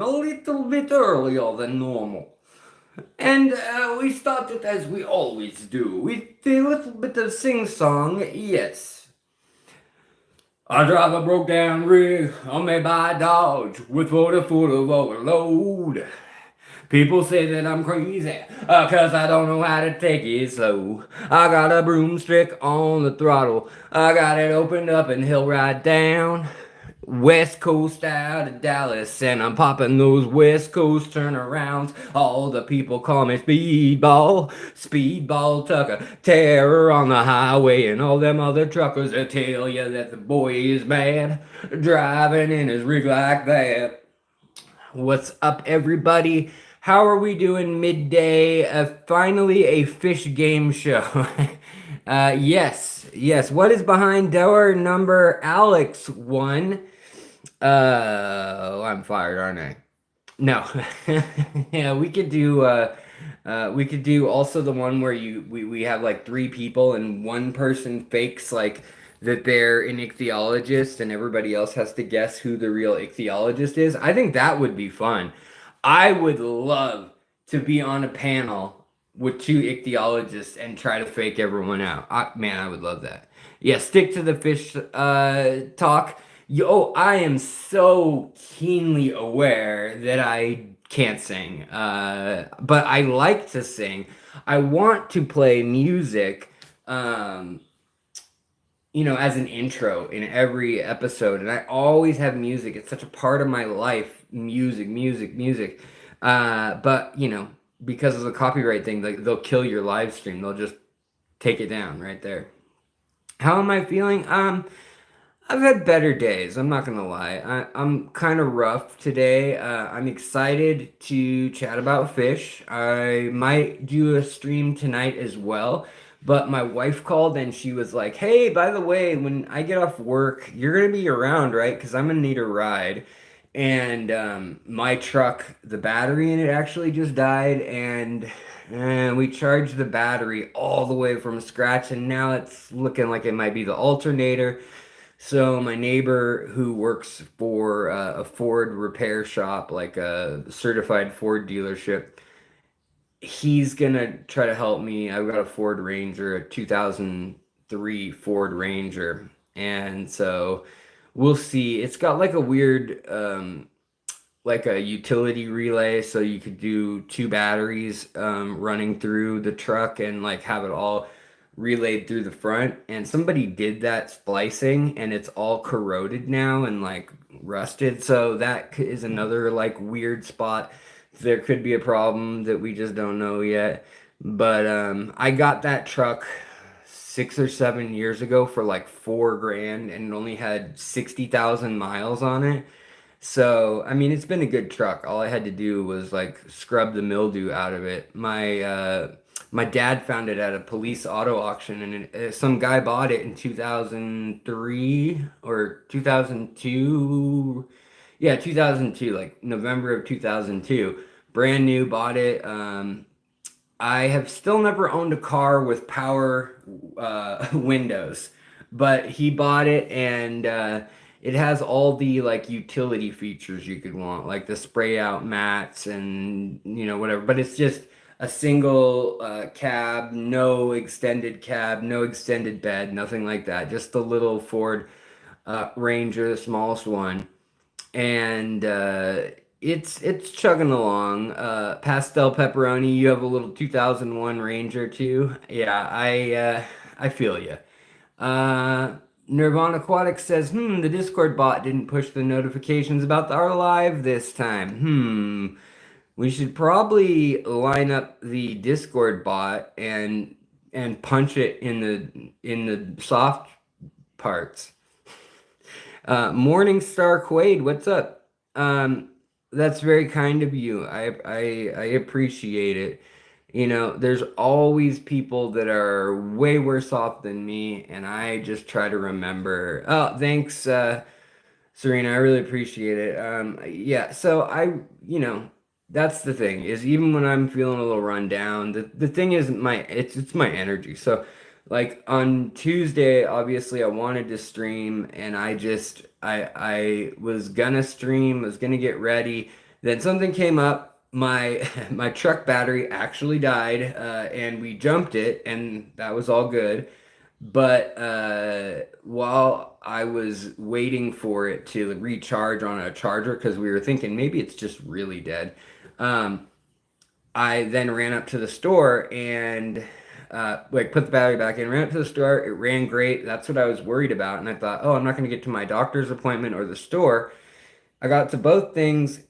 a little bit earlier than normal. And we started as we always do, with a little bit of sing-song, yes. I drive a broke down rig on me by Dodge with 40 foot of overload. People say that I'm crazy, cause I don't know how to take it slow. I got a broomstick on the throttle, I got it opened up and he'll ride down. West Coast out of Dallas, and I'm popping those West Coast turnarounds. All the people call me Speedball, Speedball Tucker, terror on the highway, and all them other truckers that tell you that the boy is bad, driving in his rig like that. What's up, everybody? How are we doing midday? Finally, a fish game show. Yes. What is behind door number Alex one? I'm fired, aren't I? No. Yeah, we could do also the one where we have like three people and one person fakes like that they're an ichthyologist and everybody else has to guess who the real ichthyologist is. I think that would be fun. I would love to be on a panel with two ichthyologists and try to fake everyone out. Man, I would love that. Yeah, stick to the fish talk. Yo, I am so keenly aware that I can't sing, but I like to sing. I want to play music, um, as an intro in every episode, and I always have music. It's such a part of my life. Music. But because of the copyright thing, like they'll kill your live stream. They'll just take it down right there. How am I feeling? I've had better days. I'm not gonna lie. I'm kind of rough today. I'm excited to chat about fish. I might do a stream tonight as well. But my wife called and she was like, "Hey, by the way, when I get off work, you're gonna be around, right? Because I'm gonna need a ride." And my truck, the battery in it actually just died, and we charged the battery all the way from scratch, and now it's looking like it might be the alternator. So my neighbor who works for a Ford repair shop, like a certified Ford dealership, he's gonna try to help me. I've got a Ford Ranger, a 2003 Ford Ranger, and so we'll see. It's got like a weird, like a utility relay, so you could do two batteries running through the truck and like have it all relayed through the front. And somebody did that splicing, and it's all corroded now and like rusted. So that is another like weird spot. There could be a problem that we just don't know yet. But I got that truck 6 or 7 years ago for like 4 grand, and it only had 60,000 miles on it. So, I mean, it's been a good truck. All I had to do was like scrub the mildew out of it. My dad found it at a police auto auction, and some guy bought it in 2003 or 2002. Yeah, 2002, like November of 2002. Brand new, bought it. I have still never owned a car with power windows, but he bought it, and it has all the like utility features you could want, like the spray out mats and whatever. But it's just a single cab, no extended bed, nothing like that. Just the little Ford Ranger, the smallest one, and it's chugging along. Pastel pepperoni, you have a little 2001 Ranger too. Yeah, I feel you. Uh, Nirvana Aquatic says, the Discord bot didn't push the notifications about our live this time. We should probably line up the Discord bot and punch it in the soft parts. Morningstar Quaid, what's up? That's very kind of you. I appreciate it. There's always people that are way worse off than me, and I just try to remember. Oh, thanks, Serena. I really appreciate it. Yeah, so that's the thing is even when I'm feeling a little run down, the thing is it's my energy. So like on Tuesday, obviously I wanted to stream and I was gonna stream, was gonna get ready. Then something came up. My my truck battery actually died, and we jumped it, and that was all good. But while I was waiting for it to recharge on a charger, because we were thinking maybe it's just really dead, um, I then ran up to the store and like put the battery back in, ran up to the store. It ran great. That's what I was worried about. And I thought, oh, I'm not going to get to my doctor's appointment or the store. I got to both things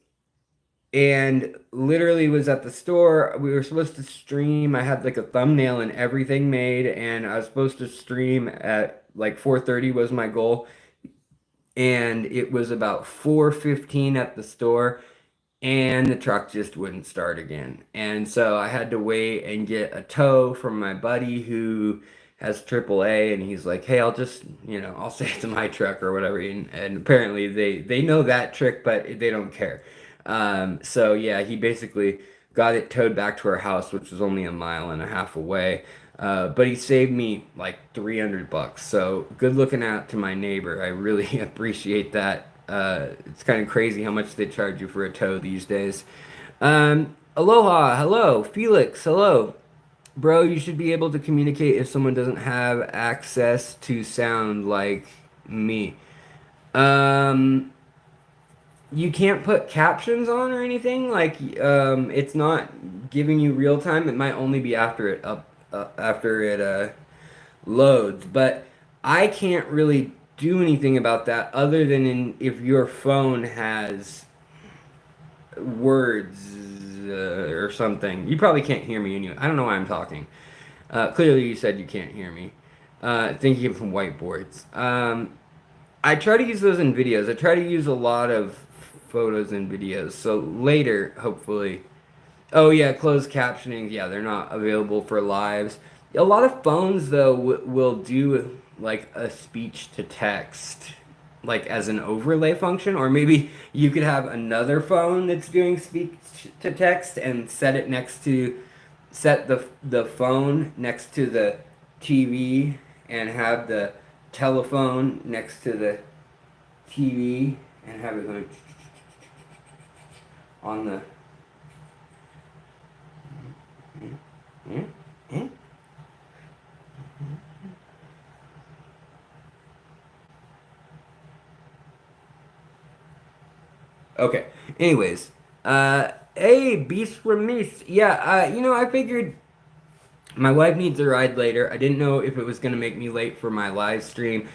and literally was at the store. We were supposed to stream. I had like a thumbnail and everything made, and I was supposed to stream at like 4:30 was my goal. And it was about 4:15 at the store, and the truck just wouldn't start again. And so I had to wait and get a tow from my buddy who has AAA, and he's like, "Hey, I'll just, I'll say it's my truck or whatever." And apparently they know that trick, but they don't care. So yeah, he basically got it towed back to our house, which was only a mile and a half away. But he saved me like $300. So good looking out to my neighbor. I really appreciate that. It's kind of crazy how much they charge you for a tow these days. Aloha, hello, Felix, hello. Bro, you should be able to communicate if someone doesn't have access to sound like me. Um, you can't put captions on or anything. Like, it's not giving you real time. It might only be after it loads. But I can't really do anything about that other than if your phone has words or something. You probably can't hear me anyway. I don't know why I'm talking. Clearly, you said you can't hear me. Thinking from whiteboards. I try to use those in videos. I try to use a lot of photos and videos. So later, hopefully. Oh yeah, closed captioning. Yeah, they're not available for lives. A lot of phones though will do like a speech to text, like as an overlay function, or maybe you could have another phone that's doing speech to text and set the phone next to the TV and have the telephone next to the TV and have it going on the. Okay. Anyways, hey, Beast from Meese. Yeah, I figured my wife needs a ride later. I didn't know if it was going to make me late for my live stream.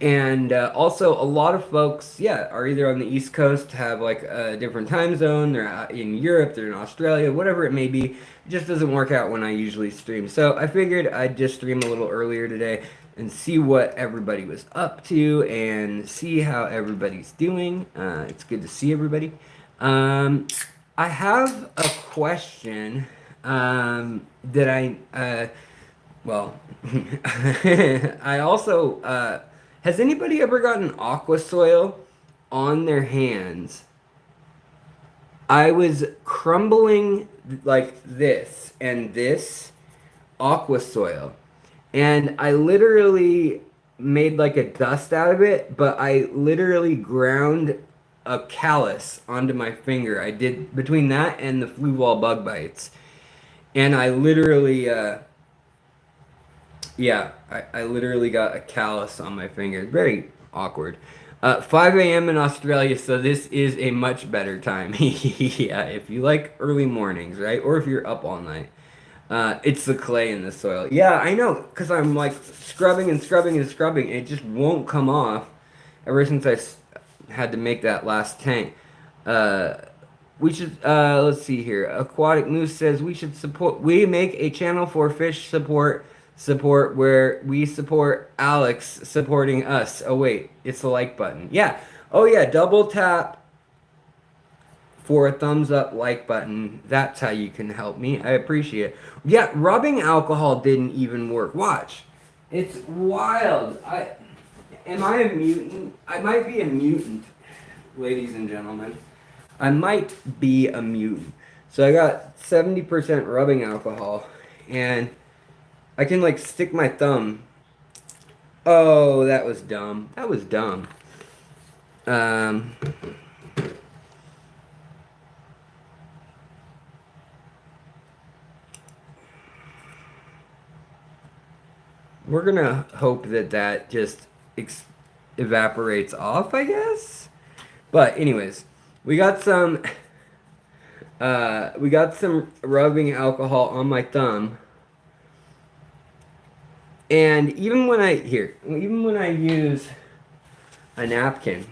And also, a lot of folks, yeah, are either on the East Coast, have like a different time zone, they're out in Europe, they're in Australia, whatever it may be. It just doesn't work out when I usually stream. So I figured I'd just stream a little earlier today and see what everybody was up to and see how everybody's doing. It's good to see everybody. I have a question that well, I also, has anybody ever gotten aqua soil on their hands? I was crumbling like this and this aqua soil, and I literally made like a dust out of it, but I literally ground a callus onto my finger. I did between that and the flu ball bug bites. And I literally, yeah, I literally got a callus on my finger. Very awkward. 5 a.m. in Australia, so this is a much better time. Yeah, if you like early mornings, right? Or if you're up all night. It's the clay in the soil. Yeah, I know, because I'm like scrubbing and scrubbing and scrubbing, and it just won't come off ever since had to make that last tank. Uh, we should, let's see here. Aquatic Moose says we make a channel for fish support where we support Alex supporting us. Oh wait, it's the like button. Yeah. Oh yeah, double tap for a thumbs up like button. That's how you can help me. I appreciate it. Yeah, rubbing alcohol didn't even work. Watch. It's wild. Am I a mutant? I might be a mutant, ladies and gentlemen. I might be a mutant. So I got 70% rubbing alcohol, and I can like stick my thumb. Oh, that was dumb. That was dumb. we're gonna hope that that just evaporates off, I guess. But anyways, we got some we got some rubbing alcohol on my thumb. And even when I use a napkin,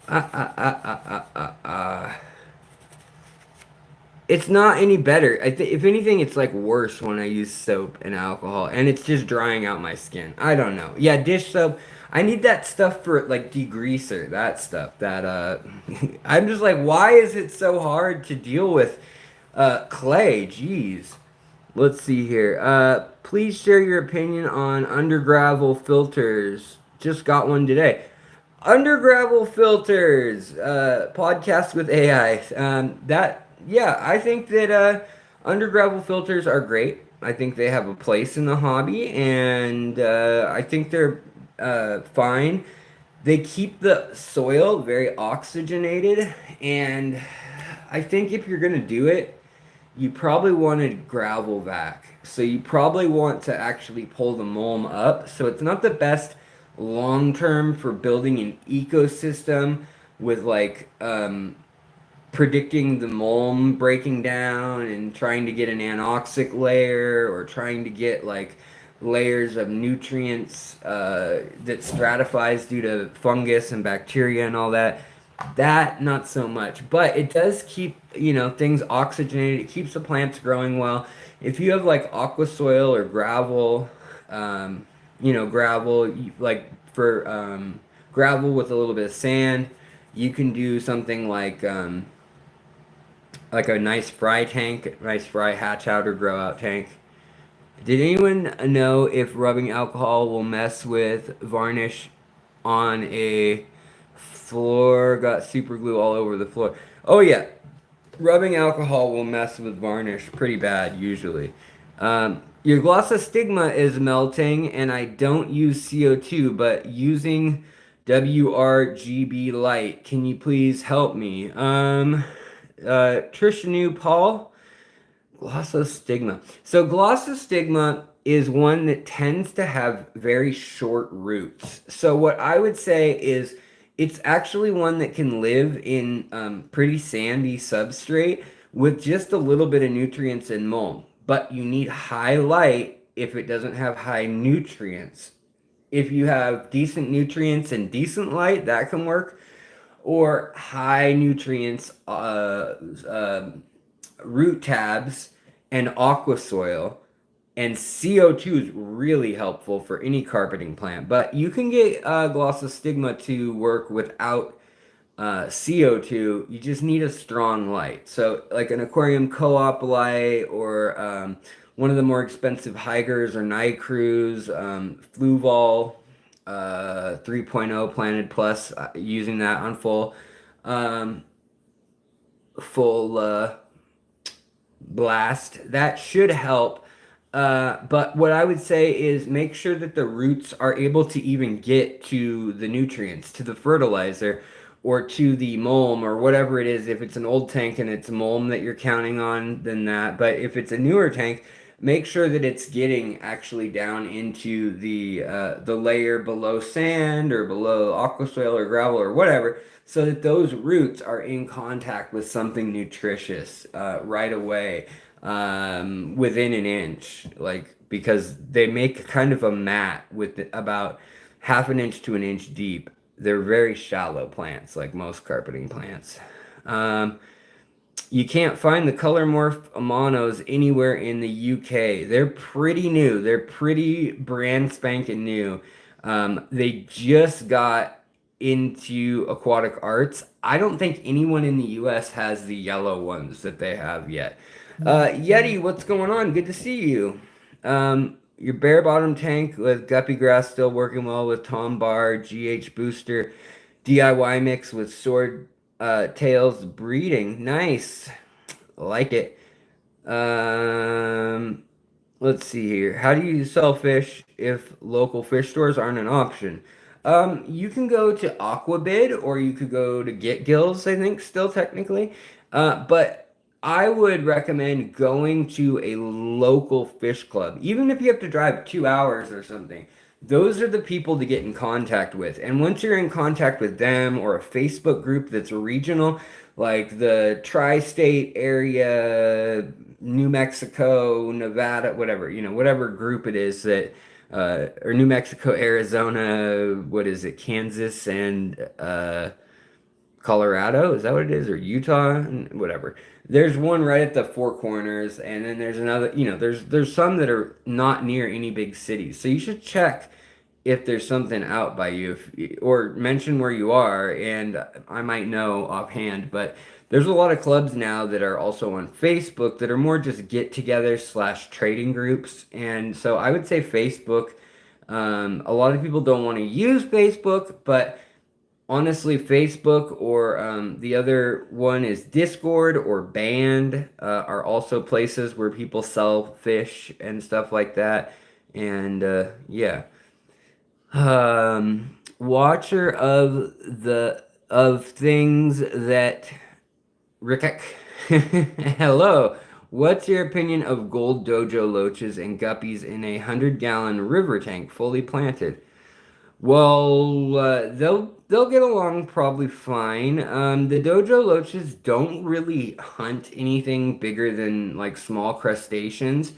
uh, uh, uh, uh, it's not any better. If anything, it's like worse when I use soap and alcohol, and it's just drying out my skin. I don't know. Yeah, dish soap. I need that stuff for like degreaser, that stuff. That I'm just like, why is it so hard to deal with clay? Jeez. Let's see here. Please share your opinion on undergravel filters. Just got one today. Undergravel filters, podcast with AI. Yeah, I think that undergravel filters are great. I think they have a place in the hobby, and I think they're fine. They keep the soil very oxygenated, and I think if you're gonna do it, you probably want to gravel vac. So you probably want to actually pull the mulm up. So it's not the best long term for building an ecosystem with like predicting the mulm breaking down and trying to get an anoxic layer or trying to get like layers of nutrients that stratifies due to fungus and bacteria and all that. That not so much, but it does keep, things oxygenated. It keeps the plants growing well. If you have like aqua soil or gravel, gravel, like for gravel with a little bit of sand, you can do something like a nice fry tank, nice fry hatch out or grow out tank. Did anyone know if rubbing alcohol will mess with varnish on a floor? Got super glue all over the floor. Oh yeah, rubbing alcohol will mess with varnish pretty bad usually. Your glossostigma is melting, and I don't use CO2, but using WRGB light. Can you please help me? Trishanu Paul. Glossostigma. So glossostigma is one that tends to have very short roots. So what I would say is it's actually one that can live in pretty sandy substrate with just a little bit of nutrients and mulm. But you need high light if it doesn't have high nutrients. If you have decent nutrients and decent light, that can work. Or high nutrients, root tabs, and aqua soil. And CO2 is really helpful for any carpeting plant. But you can get glossostigma to work without CO2. You just need a strong light. So like an aquarium co-op light or one of the more expensive Hygers or Nicrews, Fluval 3.0 Planted Plus, using that on full blast. That should help. But what I would say is make sure that the roots are able to even get to the nutrients, to the fertilizer, or to the mulm, or whatever it is. If it's an old tank and it's mulm that you're counting on, then that. But if it's a newer tank, make sure that it's getting actually down into the layer below sand or below aqua soil or gravel or whatever, so that those roots are in contact with something nutritious right away, within an inch, like, because they make kind of a mat with about half an inch to an inch deep. They're very shallow plants, like most carpeting plants. You can't find the color morph monos anywhere in the UK. They're pretty new. They're pretty brand spanking new. They just got into aquatic arts. I don't think anyone in the US has the yellow ones that they have yet. Yeti, what's going on? Good to see you. Your bare bottom tank with guppy grass still working well with Tom Bar, GH Booster, DIY mix with sword tails breeding. Nice. Like it. Let's see here. How do you sell fish if local fish stores aren't an option? You can go to Aquabid or you could go to Get Gills, I think, still technically. But I would recommend going to a local fish club, even if you have to drive 2 hours or something. Those are the people to get in contact with. And once you're in contact with them or a Facebook group that's regional, like the tri-state area, New Mexico, Nevada, whatever, whatever group it is that, or New Mexico, Arizona, what is it, Kansas, and Colorado, is that what it is? Or Utah? Whatever. There's one right at the Four Corners, and then there's another, there's some that are not near any big cities. So you should check if there's something out by you, or mention where you are, and I might know offhand, but there's a lot of clubs now that are also on Facebook that are more just get-together slash trading groups. And so I would say Facebook. A lot of people don't want to use Facebook, but honestly, Facebook or the other one is Discord or Band are also places where people sell fish and stuff like that. And yeah, watcher of things that Rick. Hello. What's your opinion of gold dojo loaches and guppies in a 100-gallon river tank fully planted? Well, they'll get along probably fine. The dojo loaches don't really hunt anything bigger than like small crustaceans.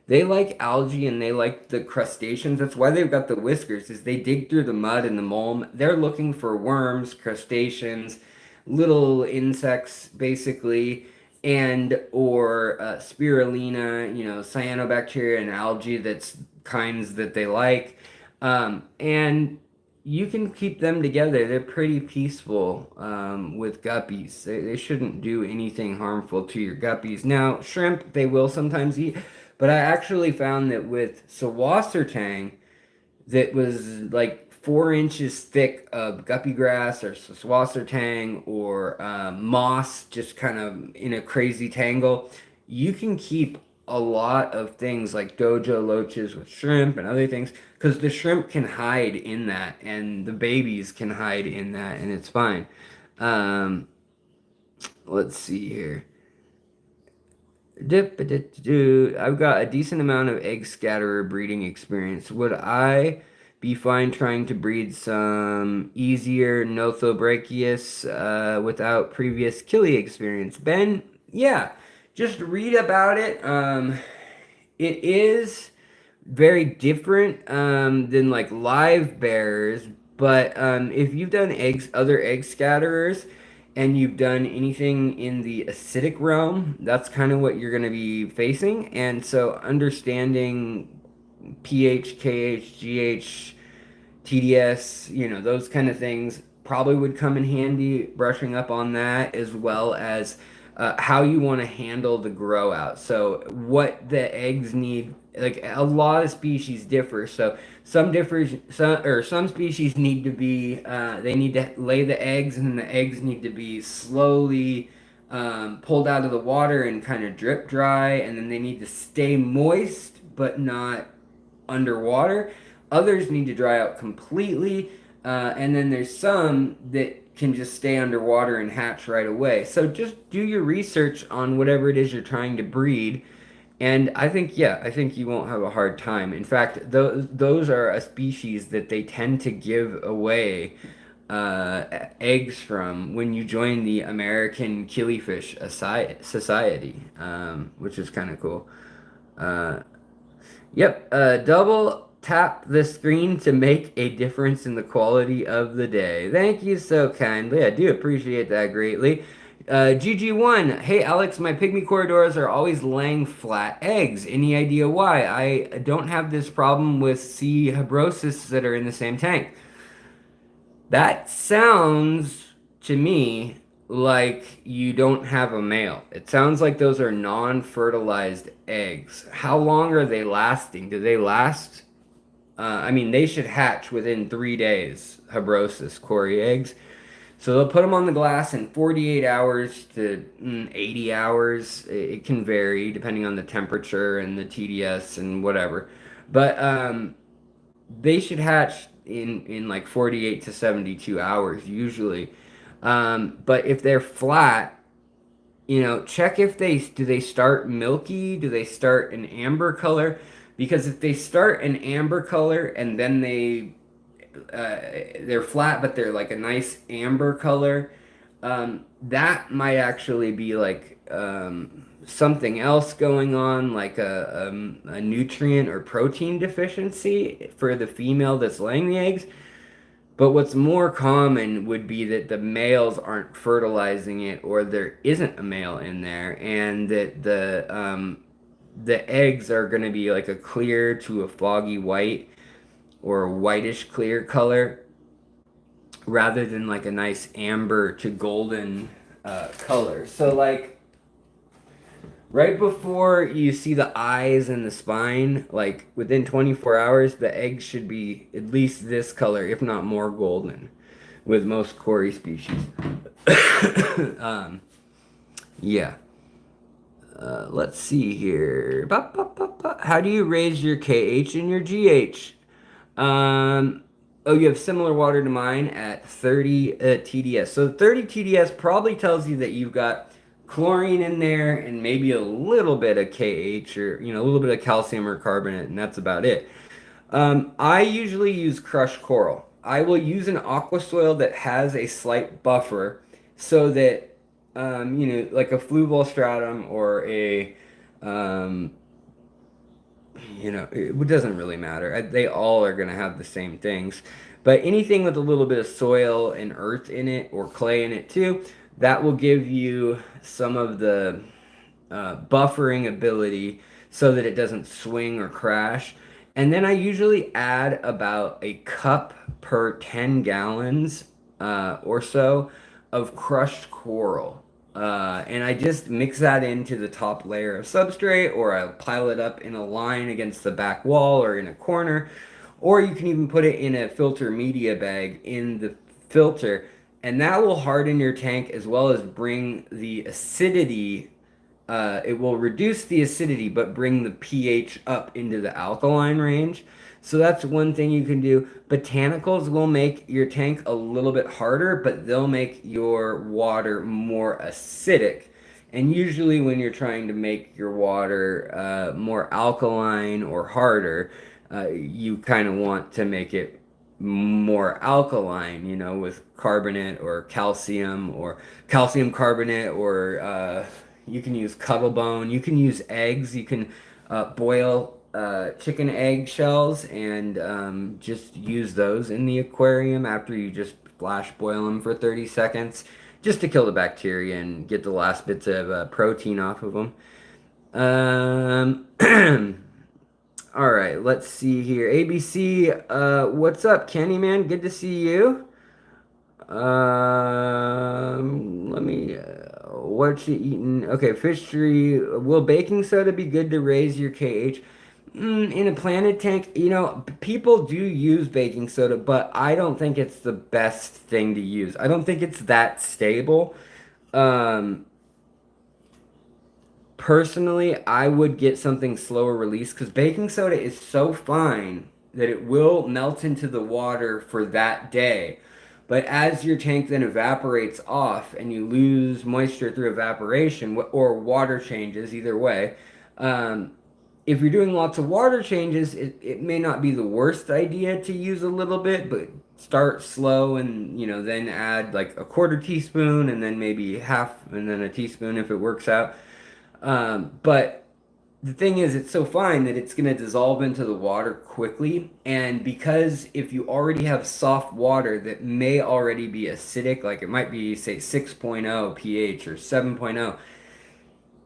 They like algae and they like the crustaceans. That's why they've got the whiskers, is they dig through the mud and the mulm. They're looking for worms, crustaceans, little insects, basically, and or spirulina, cyanobacteria and algae. That's kinds that they like. And you can keep them together. They're pretty peaceful with guppies. They shouldn't do anything harmful to your guppies. Now, shrimp, they will sometimes eat, but I actually found that with Sawasser that was like 4 inches thick of guppy grass or Sawasser or moss just kind of in a crazy tangle, you can keep a lot of things like dojo loaches with shrimp and other things because the shrimp can hide in that and the babies can hide in that and it's fine. Um, let's see here. I've got a decent amount of egg scatterer breeding experience. Would I be fine trying to breed some easier Nothobrachius without previous killie experience? Ben, yeah, just read about it. It is very different than like live bearers, but if you've done other egg scatterers, and you've done anything in the acidic realm, that's kind of what you're going to be facing. And so understanding pH, KH, GH, TDS, those kind of things probably would come in handy, brushing up on that, as well as how you want to handle the grow out. So what the eggs need, like a lot of species differ. So some species need to be they need to lay the eggs, and the eggs need to be slowly pulled out of the water and kind of drip dry, and then they need to stay moist but not underwater. Others need to dry out completely, and then there's some that can just stay underwater and hatch right away. So just do your research on whatever it is you're trying to breed. And I think, yeah, I think you won't have a hard time. In fact, those are a species that they tend to give away eggs from when you join the American Killifish Society, which is kind of cool. Uh, yep, double tap the screen to make a difference in the quality of the day. Thank you so kindly. I do appreciate that greatly. GG1, hey Alex, my pygmy corridors are always laying flat eggs. Any idea why? I don't have this problem with C. habrosus that are in the same tank. That sounds to me like you don't have a male. It sounds like those are non-fertilized eggs. How long are they lasting? Do they last? I mean, they should hatch within 3 days, habrosus Cory eggs. So they'll put them on the glass in 48 hours to 80 hours. It can vary depending on the temperature and the TDS and whatever. But they should hatch in like 48 to 72 hours usually. But if they're flat, check if do they start milky? Do they start an amber color? Because if they start an amber color and then they're flat, but they're like a nice amber color, that might actually be like something else going on, like a nutrient or protein deficiency for the female that's laying the eggs. But what's more common would be that the males aren't fertilizing it, or there isn't a male in there, and that the eggs are going to be like a clear to a foggy white or a whitish clear color, rather than like a nice amber to golden color. So like right before you see the eyes and the spine, like within 24 hours, the egg should be at least this color, if not more golden, with most Cory species. Yeah. Let's see here. How do you raise your KH and your GH? Oh, you have similar water to mine at 30 TDS. So 30 TDS probably tells you that you've got chlorine in there and maybe a little bit of KH, or a little bit of calcium or carbonate, and that's about it. I usually use crushed coral. I will use an aqua soil that has a slight buffer, so that like a fluval stratum or it doesn't really matter. They all are going to have the same things. But anything with a little bit of soil and earth in it, or clay in it too, that will give you some of the buffering ability so that it doesn't swing or crash. And then I usually add about a cup per 10 gallons or so of crushed coral. And I just mix that into the top layer of substrate, or I pile it up in a line against the back wall or in a corner. Or you can even put it in a filter media bag in the filter, and that will harden your tank as well as bring the acidity. It will reduce the acidity, but bring the pH up into the alkaline range. So that's one thing you can do. Botanicals will make your tank a little bit harder, but they'll make your water more acidic. And usually when you're trying to make your water more alkaline or harder, you kind of want to make it more alkaline, with carbonate or calcium carbonate, or you can use cuttlebone. You can use eggs. You can boil chicken egg shells and just use those in the aquarium after you just flash boil them for 30 seconds, just to kill the bacteria and get the last bits of protein off of them. All right, let's see here. ABC, what's up, Kenny, man? Good to see you. What you eating? Okay, fish tree. Will baking soda be good to raise your KH? In a planted tank, people do use baking soda, but I don't think it's the best thing to use. I don't think it's that stable. Personally, I would get something slower release, because baking soda is so fine that it will melt into the water for that day. But as your tank then evaporates off and you lose moisture through evaporation or water changes, either way, if you're doing lots of water changes, it may not be the worst idea to use a little bit, but start slow and, then add like a quarter teaspoon and then maybe half and then a teaspoon if it works out. But the thing is, it's so fine that it's going to dissolve into the water quickly. And because if you already have soft water that may already be acidic, like it might be, say, 6.0 pH or 7.0,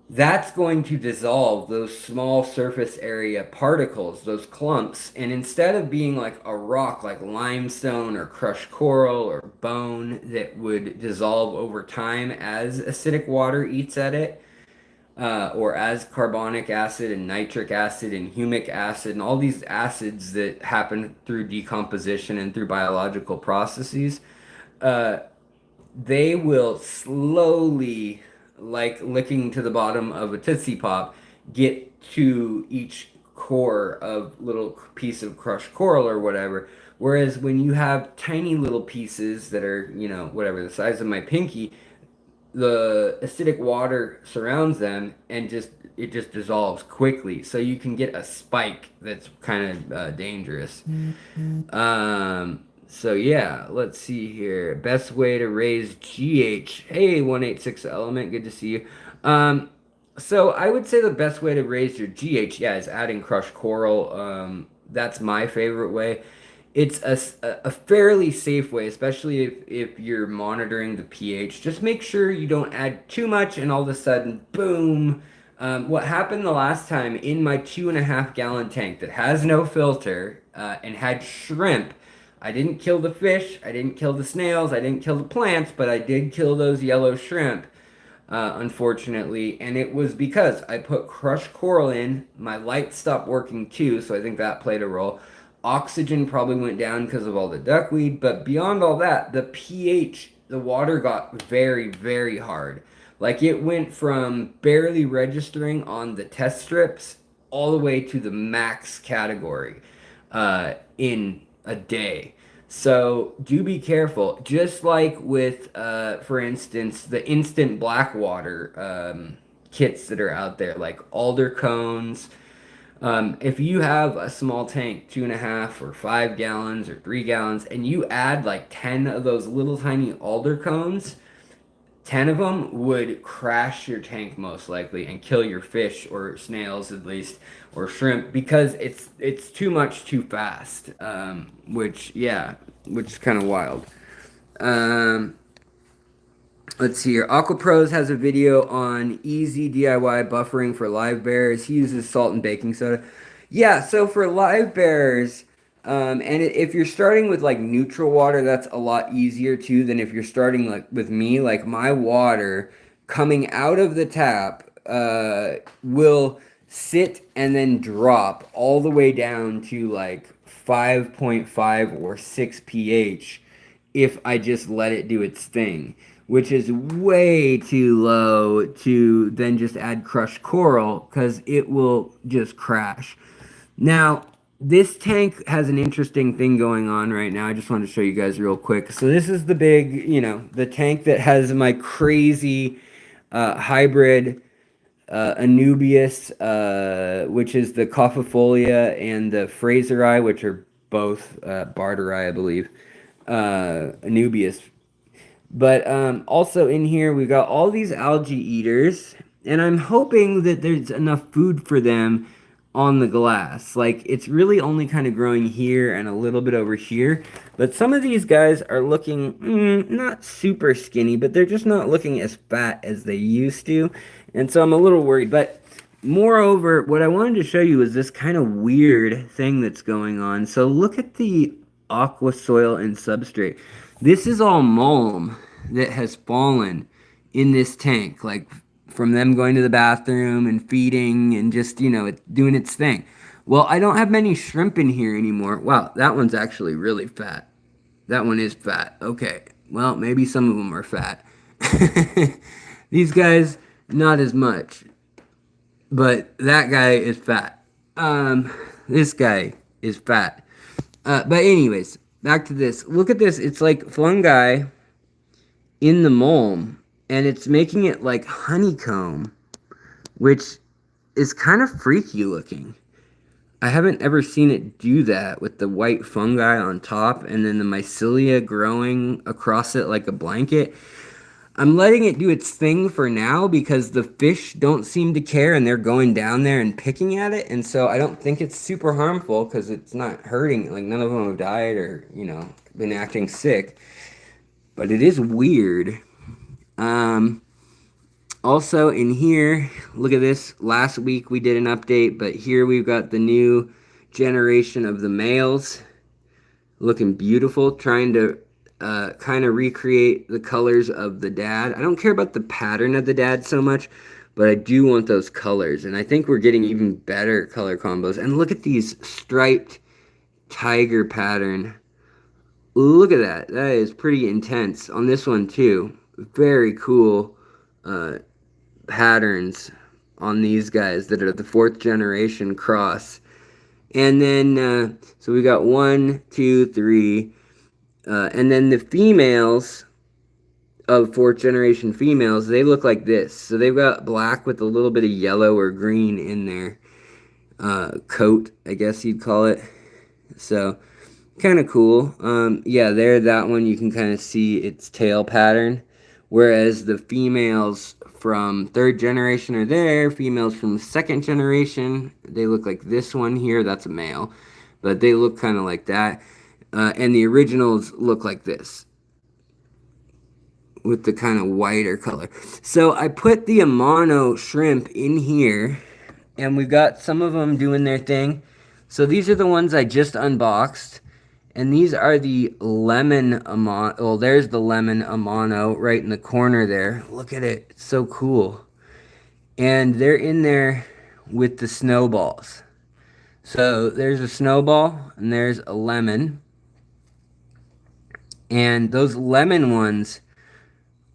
that's going to dissolve those small surface area particles, those clumps. And instead of being like a rock, like limestone or crushed coral or bone that would dissolve over time as acidic water eats at it, or as carbonic acid and nitric acid and humic acid and all these acids that happen through decomposition and through biological processes, they will slowly, like licking to the bottom of a Tootsie Pop, get to each core of little piece of crushed coral or whatever. Whereas when you have tiny little pieces that are, whatever, the size of my pinky, the acidic water surrounds them and it just dissolves quickly. So you can get a spike that's kind of dangerous. So yeah, let's see here. Best way to raise GH. Hey, 186 element, good to see you. So I would say the best way to raise your GH, yeah, is adding crushed coral. That's my favorite way. It's a fairly safe way, especially if you're monitoring the pH. Just make sure you don't add too much and all of a sudden, boom. What happened the last time in my 2.5 gallon tank that has no filter and had shrimp, I didn't kill the fish, I didn't kill the snails, I didn't kill the plants, but I did kill those yellow shrimp, unfortunately. And it was because I put crushed coral in, my light stopped working too, so I think that played a role. Oxygen probably went down because of all the duckweed, but beyond all that, the pH, the water got very, very hard. Like it went from barely registering on the test strips all the way to the max category in a day. So do be careful. Just like with, for instance, the instant black water kits that are out there, like alder cones. If you have a small tank, 2.5 or 5 gallons or 3 gallons, and you add like 10 of those little tiny alder cones, 10 of them would crash your tank most likely and kill your fish or snails at least or shrimp because it's too much too fast. Which yeah, which is kind of wild. Um, let's see here. AquaPros has a video on easy DIY buffering for live bears. He uses salt and baking soda. Yeah, so for live bears, if you're starting with like neutral water, that's a lot easier too than if you're starting like with me. Like my water coming out of the tap will sit and then drop all the way down to like 5.5 or 6 pH if I just let it do its thing, which is way too low to then just add crushed coral because it will just crash. Now, this tank has an interesting thing going on right now. I just wanted to show you guys real quick. So this is the big, the tank that has my crazy hybrid Anubias, which is the Cophifolia, and the Fraseri, which are both Barteri, I believe. Anubias. But also in here, we've got all these algae eaters, and I'm hoping that there's enough food for them on the glass. Like, it's really only kind of growing here and a little bit over here. But some of these guys are looking not super skinny, but they're just not looking as fat as they used to. And so I'm a little worried. But moreover, what I wanted to show you is this kind of weird thing that's going on. So look at the aqua soil and substrate. This is all mulm that has fallen in this tank, like from them going to the bathroom and feeding and just, it doing its thing. Well, I don't have many shrimp in here anymore. Wow, that one's actually really fat. That one is fat. Okay, well, maybe some of them are fat. These guys, not as much. But that guy is fat. This guy is fat. But anyways, back to this. Look at this. It's like fungi in the mulm, and it's making it like honeycomb, which is kind of freaky looking. I haven't ever seen it do that with the white fungi on top and then the mycelia growing across it like a blanket. I'm letting it do its thing for now because the fish don't seem to care and they're going down there and picking at it. And so I don't think it's super harmful because it's not hurting. Like none of them have died or, been acting sick. But it is weird. Also in here, look at this. Last week we did an update, but here we've got the new generation of the males. Looking beautiful, trying to kind of recreate the colors of the dad. I don't care about the pattern of the dad so much, but I do want those colors. And I think we're getting even better color combos. And look at these striped tiger pattern. Look at that. That is pretty intense. On this one too. Very cool patterns on these guys that are the 4th generation cross. And then, so we got 1, 2, 3. And then the females of fourth generation females, they look like this. So they've got black with a little bit of yellow or green in their coat, I guess you'd call it. So kind of cool. Yeah, there, that one you can kind of see its tail pattern. Whereas the females from third generation are there. Females from second generation, they look like this one here. That's a male. But they look kind of like that. And the originals look like this, with the kind of whiter color. So I put the Amano shrimp in here, and we've got some of them doing their thing. So these are the ones I just unboxed. And these are the lemon Amano. Well, there's the lemon Amano right in the corner there. Look at it. It's so cool. And they're in there with the snowballs. So there's a snowball and there's a lemon. And those lemon ones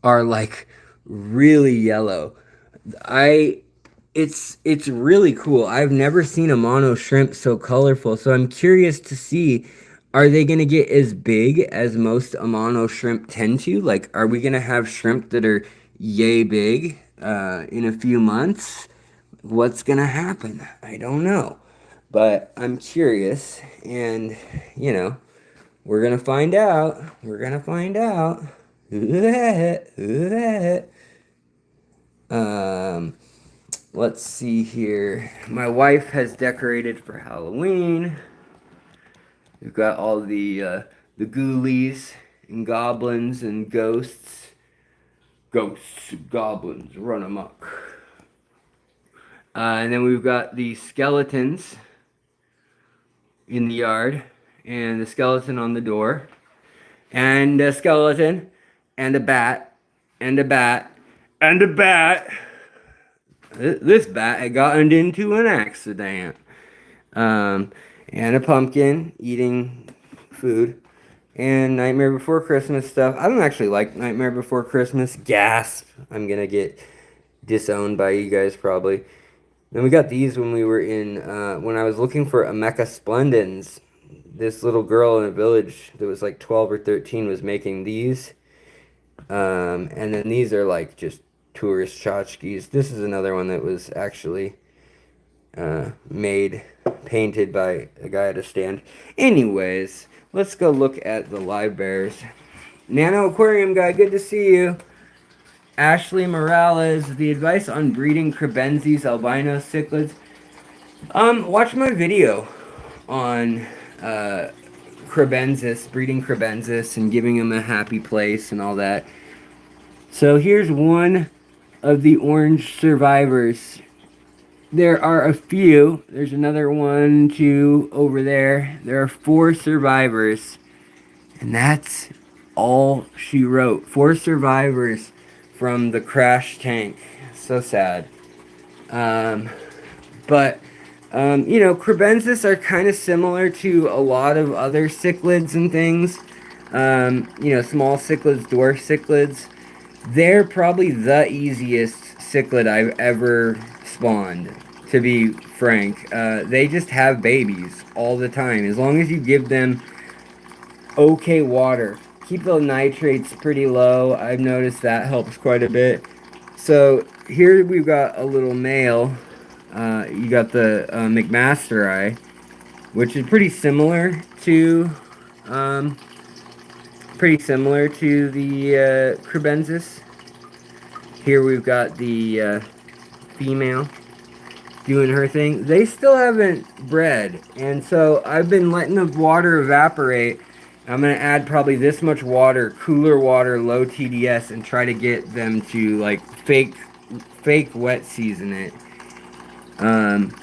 are like really yellow. It's really cool. I've never seen a mono shrimp so colorful. So I'm curious to see, are they going to get as big as most Amano shrimp tend to? Like, are we going to have shrimp that are yay big in a few months? What's going to happen? I don't know. But I'm curious, and, you know, we're going to find out. We're going to find out. Who that? Who that? Let's see here. My wife has decorated for Halloween. We've got all the ghoulies and goblins and ghosts. Ghosts, goblins, run amok. And then we've got the skeletons in the yard, and the skeleton on the door, and a skeleton, and a bat, and a bat, and a bat. This bat had gotten into an accident. And a pumpkin eating food. And Nightmare Before Christmas stuff. I don't actually like Nightmare Before Christmas. Gasp. I'm going to get disowned by you guys probably. Then we got these when we were in, when I was looking for Ameca Splendens. This little girl in a village that was like 12 or 13 was making these. And then these are like just tourist tchotchkes. This is another one that was actually painted by a guy at a stand. Anyways, let's go look at the live bears. Nano Aquarium guy, good to see you. Ashley Morales, the advice on breeding crebenses, albino cichlids. Watch my video on crebensis, breeding crebensis and giving them a happy place and all that. So here's one of the orange survivors. There are a few. There's another one, two over there. There are 4 survivors. And that's all she wrote. 4 survivors from the crash tank. So sad. You know, crebensis are kind of similar to a lot of other cichlids and things. You know, small cichlids, dwarf cichlids. They're probably the easiest cichlid I've ever spawned, to be frank. They just have babies all the time. As long as you give them okay water. Keep the nitrates pretty low. I've noticed that helps quite a bit. So here we've got a little male. You got the McMastereye, which is pretty similar to the crebensis. Here we've got the female doing her thing. They still haven't bred, and so I've been letting the water evaporate. I'm going to add probably this much water, cooler water, low TDS, and try to get them to like fake wet season it. And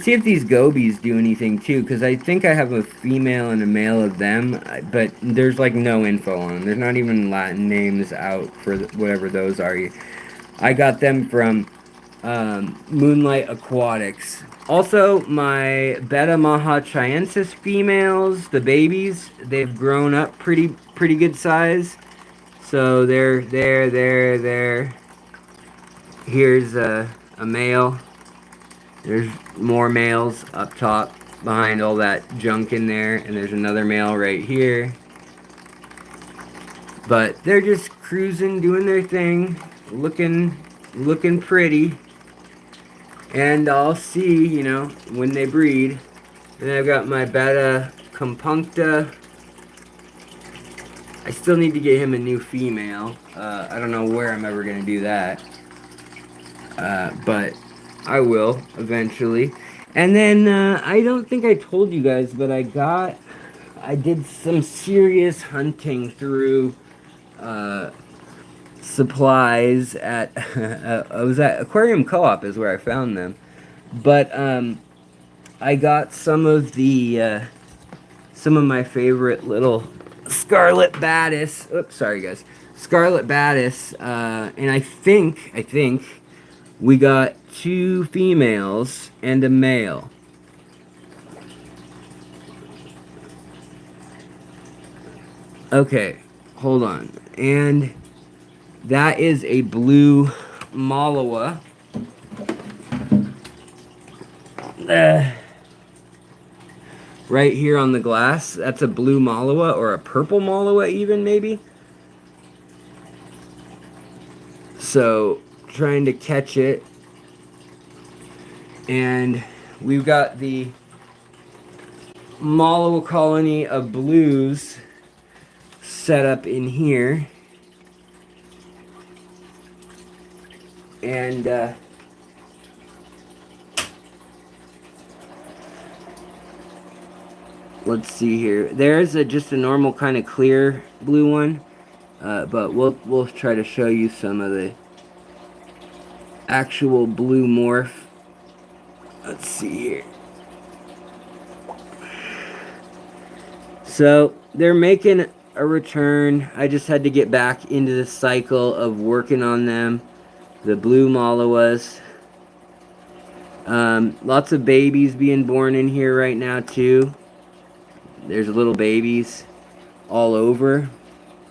see if these gobies do anything too, because I think I have a female and a male of them, but there's like no info on them. There's not even Latin names out for whatever those are. I got them from Moonlight Aquatics. Also, my Beta Maha Chiensis females, the babies, they've grown up pretty good size. So they're there. Here's a male. There's more males up top behind all that junk in there. And there's another male right here. But they're just cruising, doing their thing, looking pretty. And I'll see, you know, when they breed. And I've got my betta compuncta. I still need to get him a new female. I don't know where I'm ever going to do that. But I will eventually. And then I don't think I told you guys, but I did some serious hunting through supplies at I was at Aquarium Co-op is where I found them. But I got some of my favorite little scarlet badis. Oops, sorry guys. Scarlet badis, and I think we got 2 females and a male. Okay, hold on. And that is a blue Malawa. Right here on the glass, that's a blue Malawa or a purple Malawa even maybe. So trying to catch it. And we've got the Malawa colony of blues set up in here. And let's see here. There's just a normal kind of clear blue one, but we'll try to show you some of the actual blue morph. Let's see here. So they're making a return. I just had to get back into the cycle of working on them. The blue Malawas. Lots of babies being born in here right now too. There's little babies all over.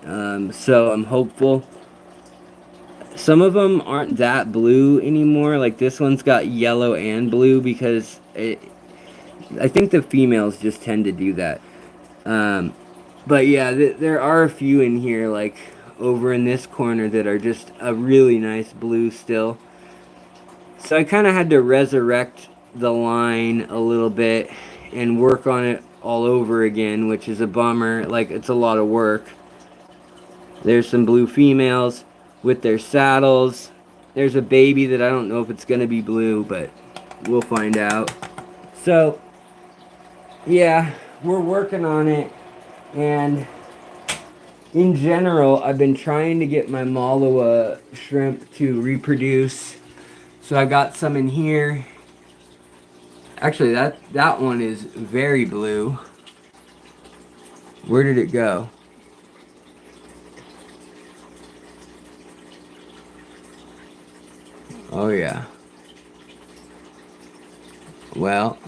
So I'm hopeful. Some of them aren't that blue anymore. Like this one's got yellow and blue because I think the females just tend to do that. But yeah, there are a few in here, like over in this corner, that are just a really nice blue still. So I kind of had to resurrect the line a little bit and work on it all over again, which is a bummer. Like, it's a lot of work. There's some blue females with their saddles. There's a baby that I don't know if it's going to be blue, but we'll find out. So, yeah, we're working on it. And in general, I've been trying to get my Malawa shrimp to reproduce. So I got some in here. Actually, that one is very blue. Where did it go? Oh yeah. Well,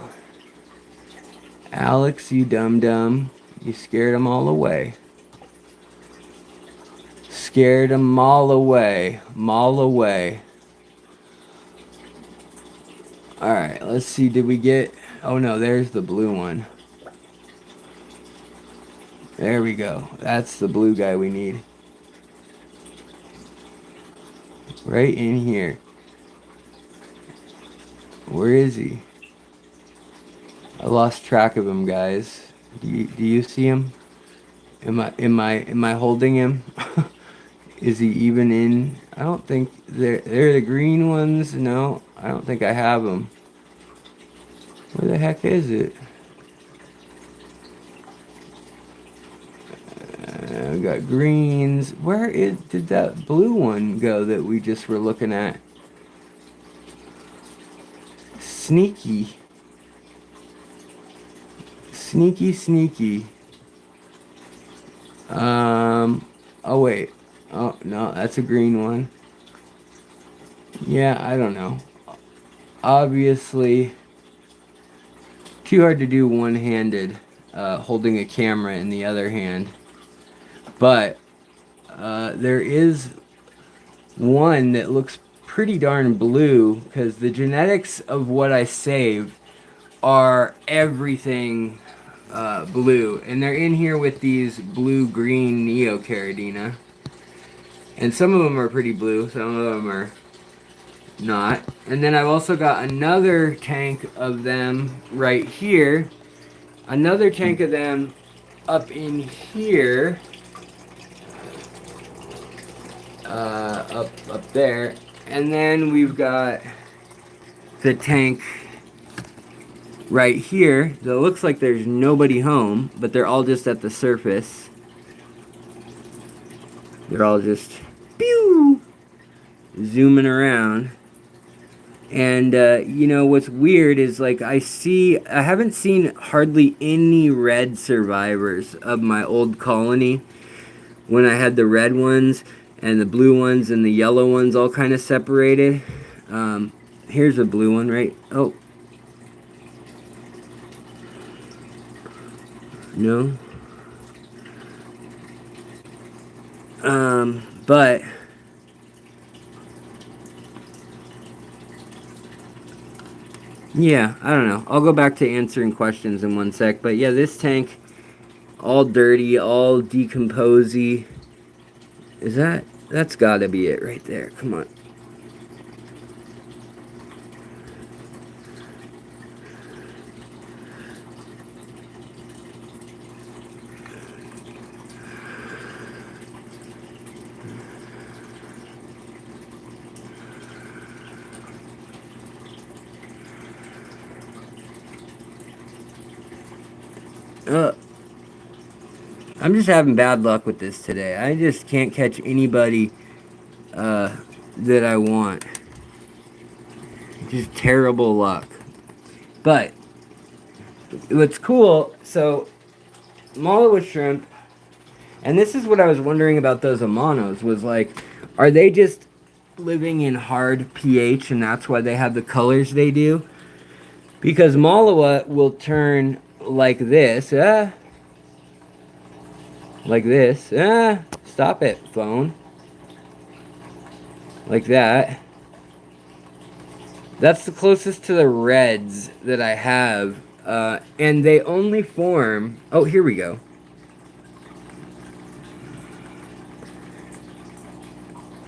Alex, you dum-dum, you scared them all away. Scared them all away. All away. Alright, let's see, did we get... Oh no, there's the blue one. There we go. That's the blue guy we need. Right in here. Where is he? I lost track of him, guys. Do you see him? Am I holding him? Is he even in? I don't think they're the green ones. No, I don't think I have them. Where the heck is it? I've got greens. Did that blue one go that we just were looking at? Sneaky. Sneaky. Oh wait. Oh no, that's a green one. Yeah, I don't know. Obviously, too hard to do one-handed, holding a camera in the other hand. But there is one that looks pretty darn blue, because the genetics of what I saved are everything blue, and they're in here with these blue-green neocaridina. And some of them are pretty blue, some of them are not. And then I've also got another tank of them right here. Another tank of them up in here. Up there. And then we've got the tank right here that looks like there's nobody home, but they're all just at the surface. They're all just pew, zooming around. And you know what's weird is like I haven't seen hardly any red survivors of my old colony when I had the red ones and the blue ones and the yellow ones all kind of separated. Here's a blue one, right? Oh, no. But yeah, I don't know. I'll go back to answering questions in one sec. But yeah, this tank, all dirty, all decomposy. That's gotta be it right there. Come on. I'm just having bad luck with this today. I just can't catch anybody that I want. Just terrible luck. But what's cool, so Malawa shrimp, and this is what I was wondering about those Amanos, was like, are they just living in hard pH and that's why they have the colors they do? Because Malawa will turn like this, stop it, phone. Like that. That's the closest to the reds that I have. And they only form... Oh, here we go.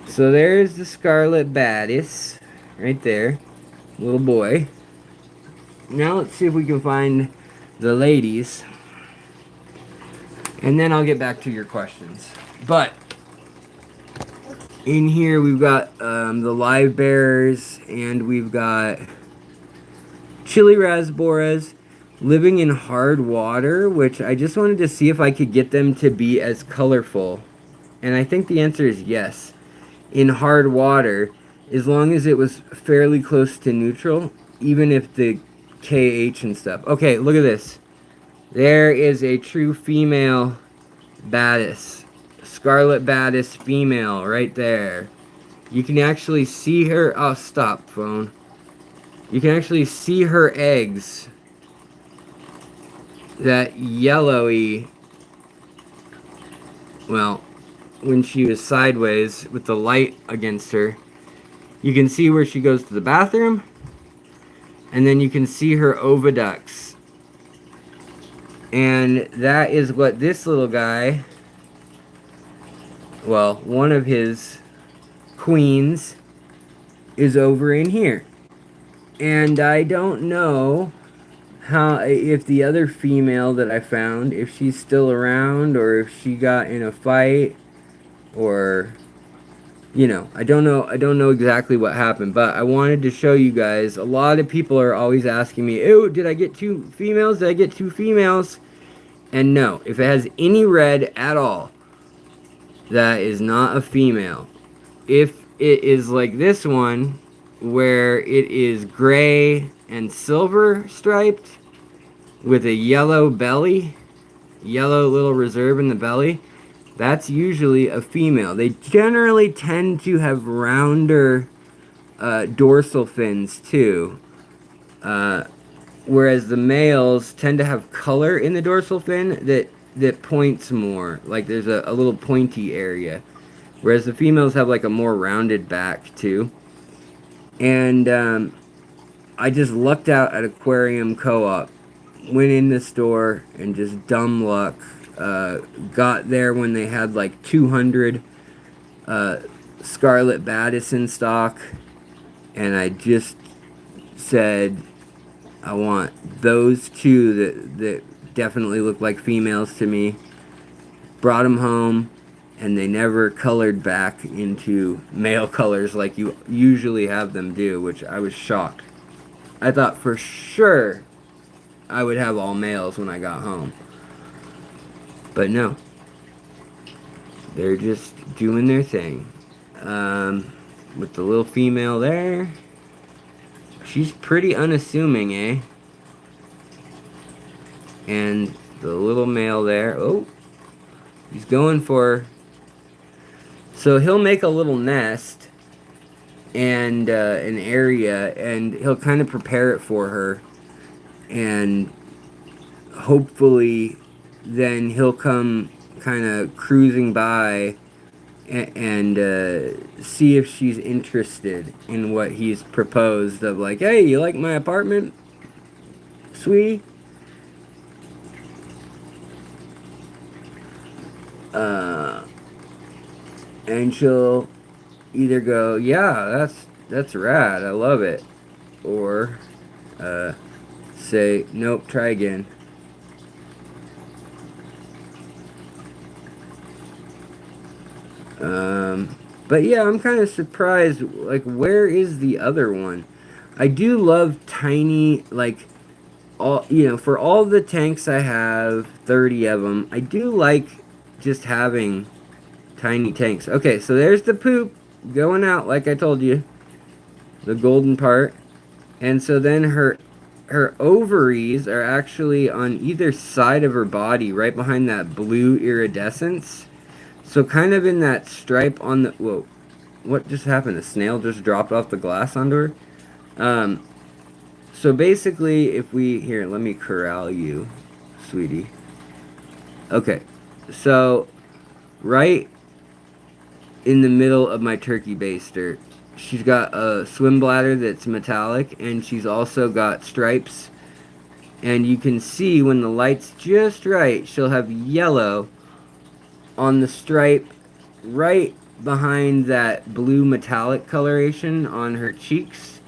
So there's the scarlet badis. Right there. Little boy. Now let's see if we can find the ladies. And then I'll get back to your questions. But... in here we've got the live bearers, and we've got chili rasboras living in hard water, which I just wanted to see if I could get them to be as colorful. And I think the answer is yes. In hard water, as long as it was fairly close to neutral, even if the KH and stuff. Okay, look at this. There is a true female badis. Scarlet badis female right there. You can actually see her. Oh, stop, phone. You can actually see her eggs. That yellowy. Well, when she was sideways with the light against her, you can see where she goes to the bathroom. And then you can see her oviducts. And that is what this little guy... well, one of his queens is over in here. And I don't know if the other female that I found, if she's still around, or if she got in a fight, or, you know, I don't know exactly what happened, but I wanted to show you guys. A lot of people are always asking me, ew, did I get two females? Did I get two females? And no, if it has any red at all, that is not a female. If it is like this one, where it is gray and silver striped with a yellow belly, yellow little reserve in the belly, that's usually a female. They generally tend to have rounder dorsal fins too, whereas the males tend to have color in the dorsal fin that points more, like there's a little pointy area, whereas the females have like a more rounded back too. And I just lucked out at Aquarium Co-op went in the store and just dumb luck. Got there when they had like 200 scarlet badis in stock, and I just said I want those two that definitely look like females to me. Brought them home, and they never colored back into male colors like you usually have them do, which I was shocked. I thought for sure I would have all males when I got home. But no. They're just doing their thing. With the little female there. She's pretty unassuming, eh? And the little male there. Oh, he's going for her. So he'll make a little nest and an area, and he'll kind of prepare it for her. And hopefully then he'll come kind of cruising by and see if she's interested in what he's proposed of, like, hey, you like my apartment, sweetie? And she'll either go, yeah, that's rad, I love it, or say, nope, try again. But yeah, I'm kind of surprised, like, where is the other one? I do love tiny, like, all, you know, for all the tanks I have, 30 of them, I do like just having tiny tanks. Okay, so there's the poop going out, like I told you, the golden part. And so then her ovaries are actually on either side of her body, right behind that blue iridescence. So kind of in that stripe on the... Whoa. What just happened? A snail just dropped off the glass onto her? So basically, if we... Here, let me corral you, sweetie. Okay. So, right in the middle of my turkey baster, she's got a swim bladder that's metallic, and she's also got stripes. And you can see when the light's just right, she'll have yellow on the stripe right behind that blue metallic coloration on her cheeks.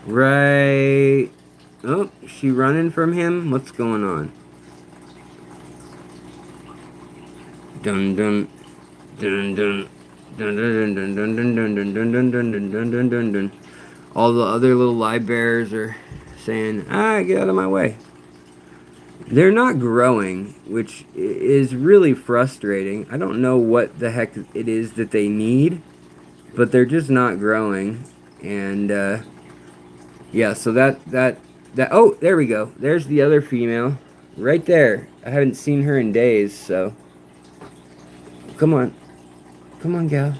Right. Oh, she running from him? What's going on? Dun dun dun dun dun dun dun dun dun dun dun dun dun dun dun dun dun dun dun. All the other little live bears are saying, get out of my way. They're not growing, which is really frustrating. I don't know what the heck it is that they need, but they're just not growing. And yeah, so that oh, there we go. There's the other female right there. I haven't seen her in days, so come on, gal.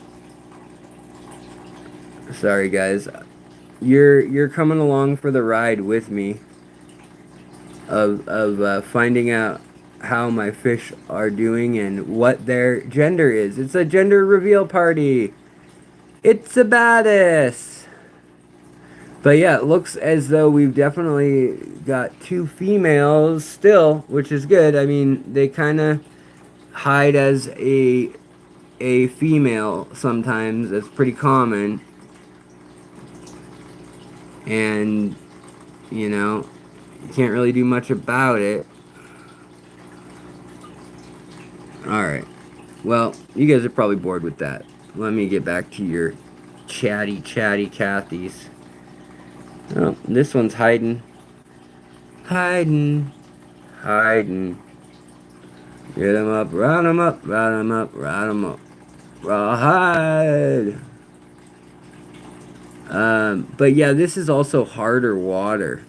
Sorry, guys. You're coming along for the ride with me of finding out how my fish are doing and what their gender is. It's a gender reveal party. It's a badis. But yeah, it looks as though we've definitely got two females still, which is good. I mean, they kind of hide as a female sometimes. That's pretty common. And, you know, you can't really do much about it. Alright. Well, you guys are probably bored with that. Let me get back to your chatty Cathies. Oh, this one's hiding. Hiding. Get him up, round him up, round him up, round him up. Rawhide. But yeah, this is also harder water.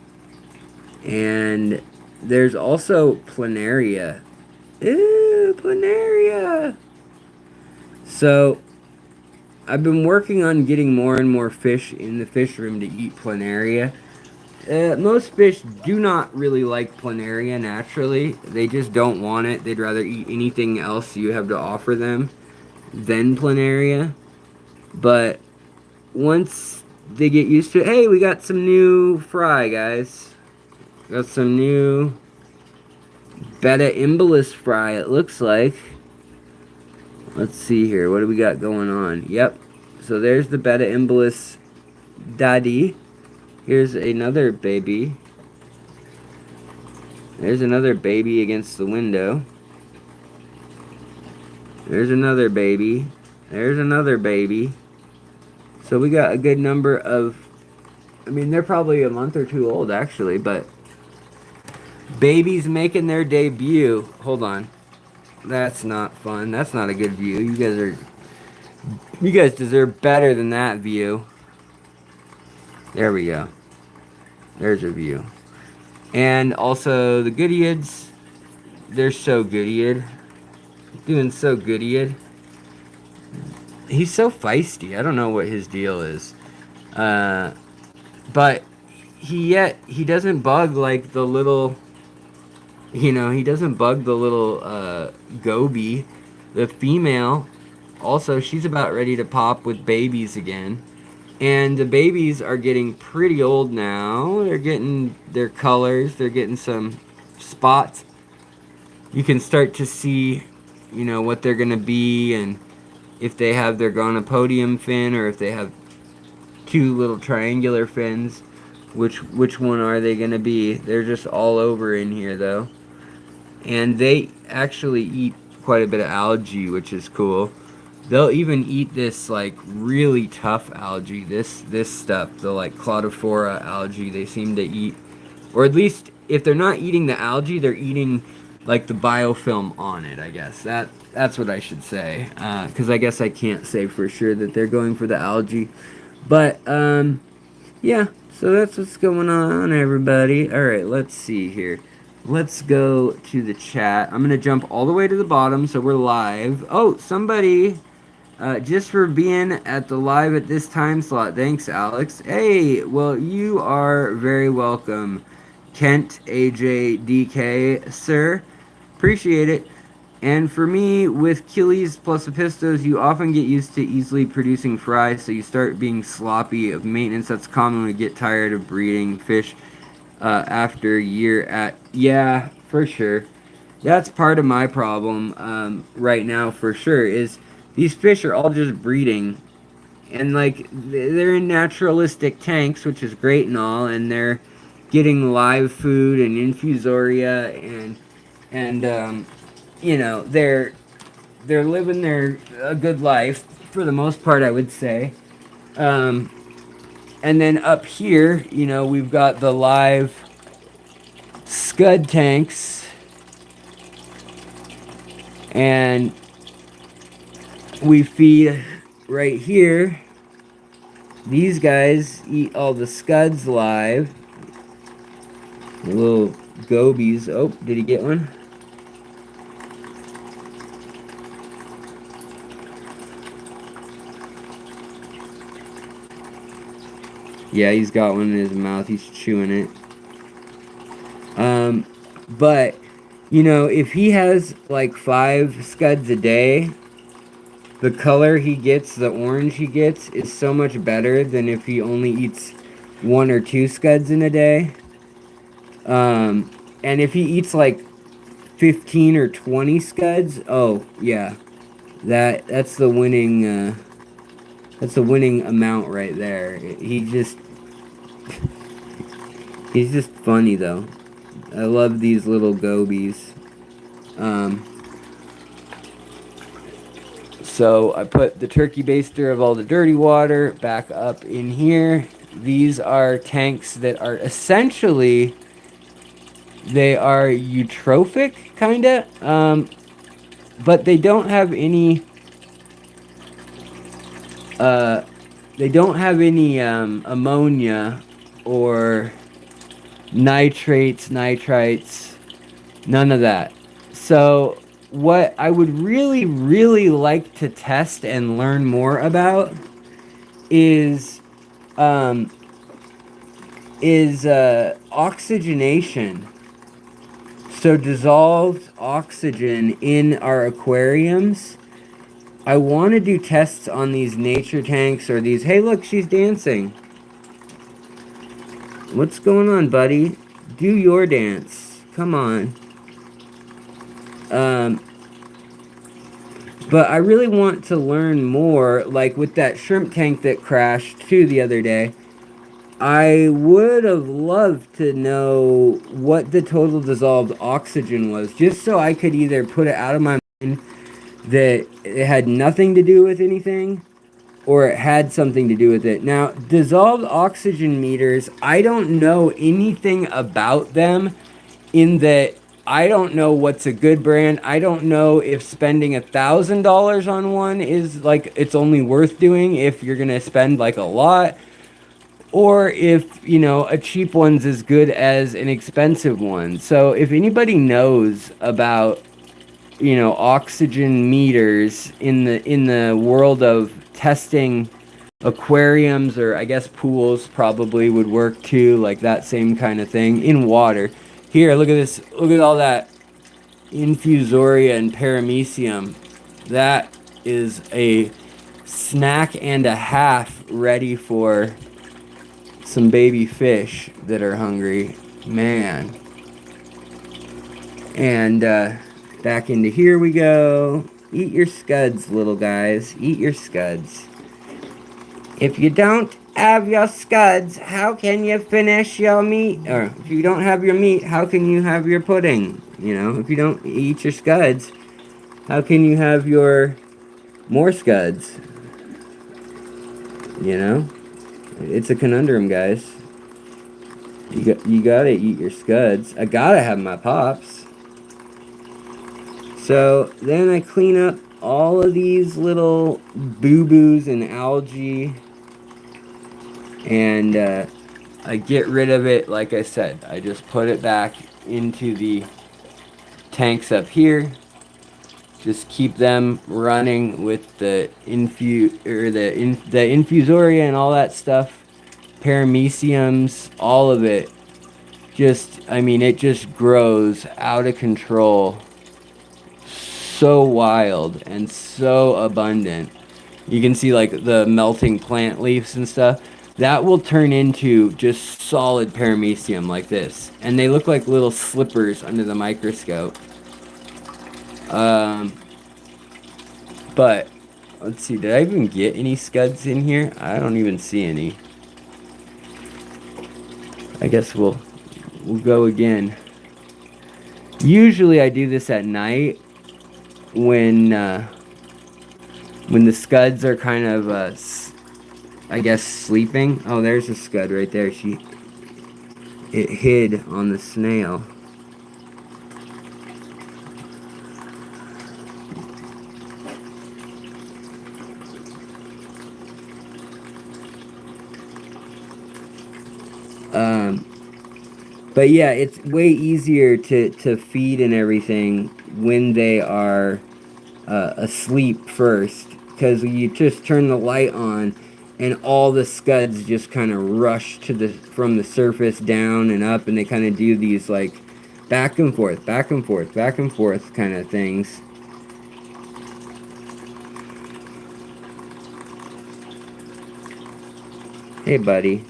And there's also planaria. Ew, planaria. So, I've been working on getting more and more fish in the fish room to eat planaria. Most fish do not really like planaria naturally. They just don't want it. They'd rather eat anything else you have to offer them than planaria. But once they get used to it. Hey, we got some new fry, guys. Got some new beta imbolus fry, it looks like. Let's see here. What do we got going on? Yep. So there's the beta imbolus daddy. Here's another baby. There's another baby against the window. There's another baby. There's another baby. So we got a good number of... I mean, they're probably a month or two old, actually, but... babies making their debut. Hold on. That's not fun. That's not a good view. You guys deserve better than that view. There we go. There's a view. And also the goodyids. They're so goodyied. Doing so goodyied. He's so feisty. I don't know what his deal is. But he doesn't bug like the little... You know, he doesn't bug the little goby. The female, also, she's about ready to pop with babies again. And the babies are getting pretty old now. They're getting their colors. They're getting some spots. You can start to see, you know, what they're going to be. And if they have their gonopodium fin or if they have two little triangular fins. Which one are they going to be? They're just all over in here, though. And they actually eat quite a bit of algae, which is cool. They'll even eat this like really tough algae. This stuff, the like Claudophora algae, they seem to eat. Or at least if they're not eating the algae, they're eating like the biofilm on it, I guess. That's what I should say. Because I guess I can't say for sure that they're going for the algae. But yeah, so that's what's going on, everybody. Alright, let's see here. Let's go to the chat. I'm going to jump all the way to the bottom so we're live. Oh, somebody, just for being at the live at this time slot. Thanks, Alex. Hey, well, you are very welcome. Kent, AJ, DK, sir. Appreciate it. And for me, with Achilles plus Epistos, you often get used to easily producing fry, so you start being sloppy of maintenance. That's common when you get tired of breeding fish. After a year at... Yeah, for sure. That's part of my problem right now, for sure, is these fish are all just breeding. And, like, they're in naturalistic tanks, which is great and all, and they're getting live food and infusoria, and you know, they're living a good life, for the most part, I would say. And then up here, you know, we've got the live scud tanks. And we feed right here. These guys eat all the scuds live. The little gobies. Oh, did he get one? Yeah, he's got one in his mouth. He's chewing it. But, you know, if he has like 5 scuds a day, the color he gets, the orange he gets, is so much better than if he only eats 1 or 2 scuds in a day. And if he eats like 15 or 20 scuds, oh, yeah. That's the winning, that's the winning amount right there. He's just funny, though. I love these little gobies. So I put the turkey baster of all the dirty water back up in here. These are tanks that are essentially, they are eutrophic, kinda. But they don't have any... ammonia or nitrates, nitrites, none of that. So what I would really, really like to test and learn more about is oxygenation. So dissolved oxygen in our aquariums. I want to do tests on these nature tanks or these... Hey, look, she's dancing. What's going on, buddy? Do your dance. Come on. Um, but I really want to learn more, like with that shrimp tank that crashed too the other day. I would have loved to know what the total dissolved oxygen was, just so I could either put it out of my mind that it had nothing to do with anything, or it had something to do with it. Now, dissolved oxygen meters, I don't know anything about them in that I don't know what's a good brand. I don't know if spending $1,000 on one is like it's only worth doing if you're gonna spend like a lot, or if a cheap one's as good as an expensive one. So if anybody knows about oxygen meters in the world of testing aquariums, or I guess pools probably would work too, like that same kind of thing in water. Here, look at this. Look at all that infusoria and paramecium. That is a snack and a half ready for some baby fish that are hungry. Man. And back into here we go. Eat your scuds, little guys. Eat your scuds. If you don't have your scuds, how can you finish your meat? Or if you don't have your meat, how can you have your pudding? If you don't eat your scuds, how can you have your more scuds? It's a conundrum, guys. You gotta eat your scuds. I gotta have my pops. So then I clean up all of these little boo-boos and algae, and I get rid of it. Like I said, I just put it back into the tanks up here. Just keep them running with the infusoria and all that stuff, parameciums, all of it. It just grows out of control. So wild and so abundant. You can see like the melting plant leaves and stuff. That will turn into just solid paramecium like this. And they look like little slippers under the microscope. But let's see, did I even get any scuds in here? I don't even see any. I guess we'll go again. Usually I do this at night when the scuds are kind of I guess sleeping. Oh, there's a scud right there. It hid on the snail. But yeah, it's way easier to feed and everything when they are asleep first, because you just turn the light on and all the scuds just kind of rush from the surface down and up, and they kind of do these like back and forth, back and forth, back and forth kind of things. Hey, buddy.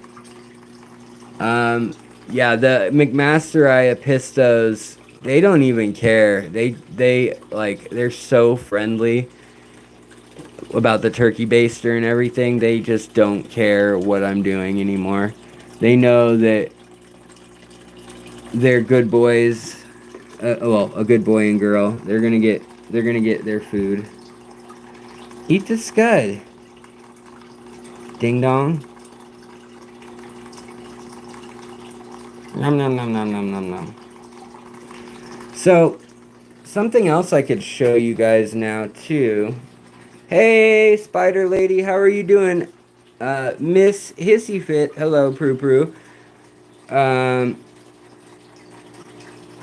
Yeah, the McMasterI Apistos, they don't even care. They're so friendly about the turkey baster and everything. They just don't care what I'm doing anymore. They know that they're good boys. A good boy and girl. They're gonna get their food. Eat the scud. Ding dong. Nom nom nom nom nom nom nom. So, something else I could show you guys now too. Hey, Spider Lady, how are you doing? Miss Hissy Fit, hello, Prue Prue.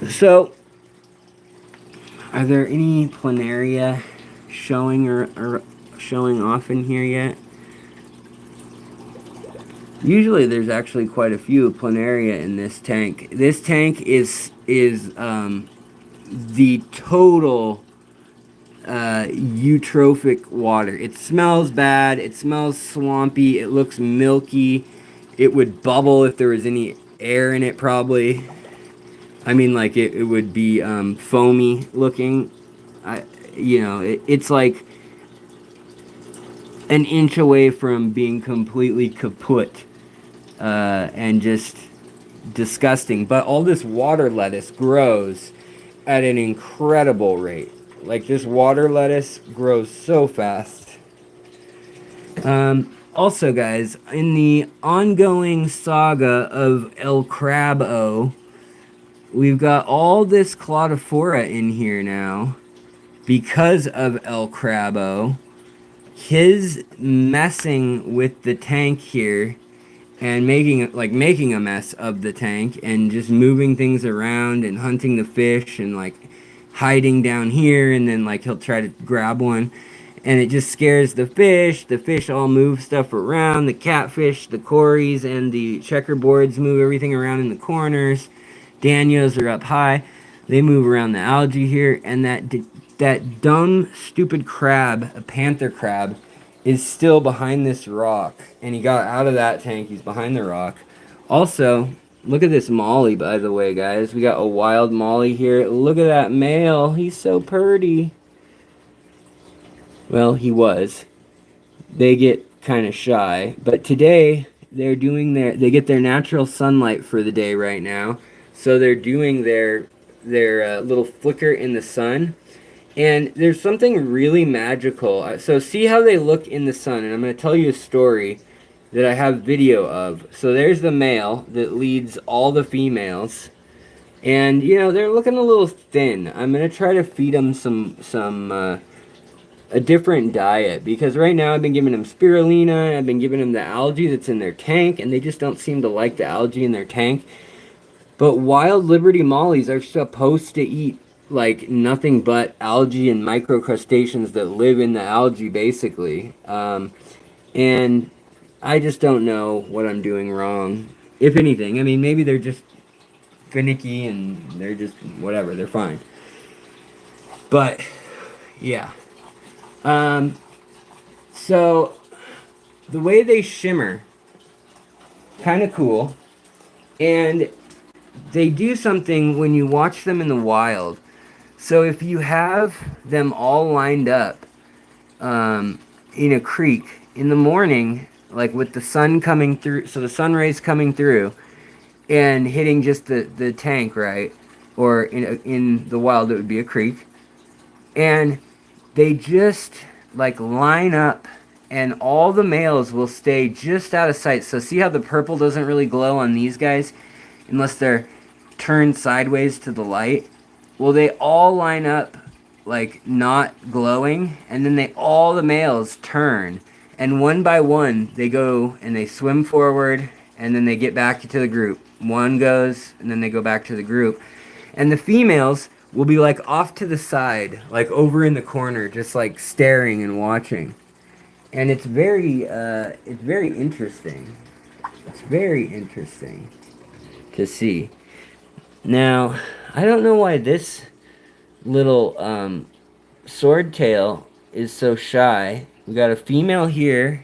So, are there any planaria showing or showing off in here yet? Usually there's actually quite a few planaria in this tank. This tank is the total eutrophic water. It smells bad, it smells swampy, it looks milky, it would bubble if there was any air in it probably. I mean, like it would be foamy looking. It's like an inch away from being completely kaput and just disgusting. But all this water lettuce grows at an incredible rate. Like this water lettuce grows so fast. Also, guys, in the ongoing saga of El Crabo, we've got all this claudiphora in here now because of El Crabo. His messing with the tank here and making a mess of the tank and just moving things around and hunting the fish and like hiding down here, and then like he'll try to grab one and it just scares the fish. The fish all move stuff around. The catfish, the cories, and the checkerboards move everything around in the corners. Danios are up high. They move around the algae here, and that dumb, stupid crab, a panther crab, is still behind this rock. And he got out of that tank. He's behind the rock. Also, look at this molly, by the way, guys. We got a wild molly here. Look at that male. He's so pretty. Well, he was. They get kind of shy. But today, they get their natural sunlight for the day right now. So they're doing their little flicker in the sun. And there's something really magical. So see how they look in the sun. And I'm going to tell you a story that I have video of. So there's the male that leads all the females. And, they're looking a little thin. I'm going to try to feed them a different diet. Because right now I've been giving them spirulina. I've been giving them the algae that's in their tank. And they just don't seem to like the algae in their tank. But wild Liberty mollies are supposed to eat like nothing but algae and microcrustaceans that live in the algae, basically. And I just don't know what I'm doing wrong. If anything, I mean, maybe they're just finicky and they're just whatever. They're fine. But yeah. So the way they shimmer, kind of cool, and they do something when you watch them in the wild. So if you have them all lined up in a creek in the morning, like with the sun coming through, so the sun rays coming through and hitting just the tank, right? Or in the wild, it would be a creek. And they just like line up, and all the males will stay just out of sight. So see how the purple doesn't really glow on these guys unless they're turned sideways to the light? Well, they all line up like not glowing, and then all the males turn, and one by one they go and they swim forward, and then they get back to the group. One goes, and then they go back to the group, and the females will be like off to the side, like over in the corner, just like staring and watching. And it's very interesting. It's very interesting to see. Now, I don't know why this little swordtail is so shy. We got a female here,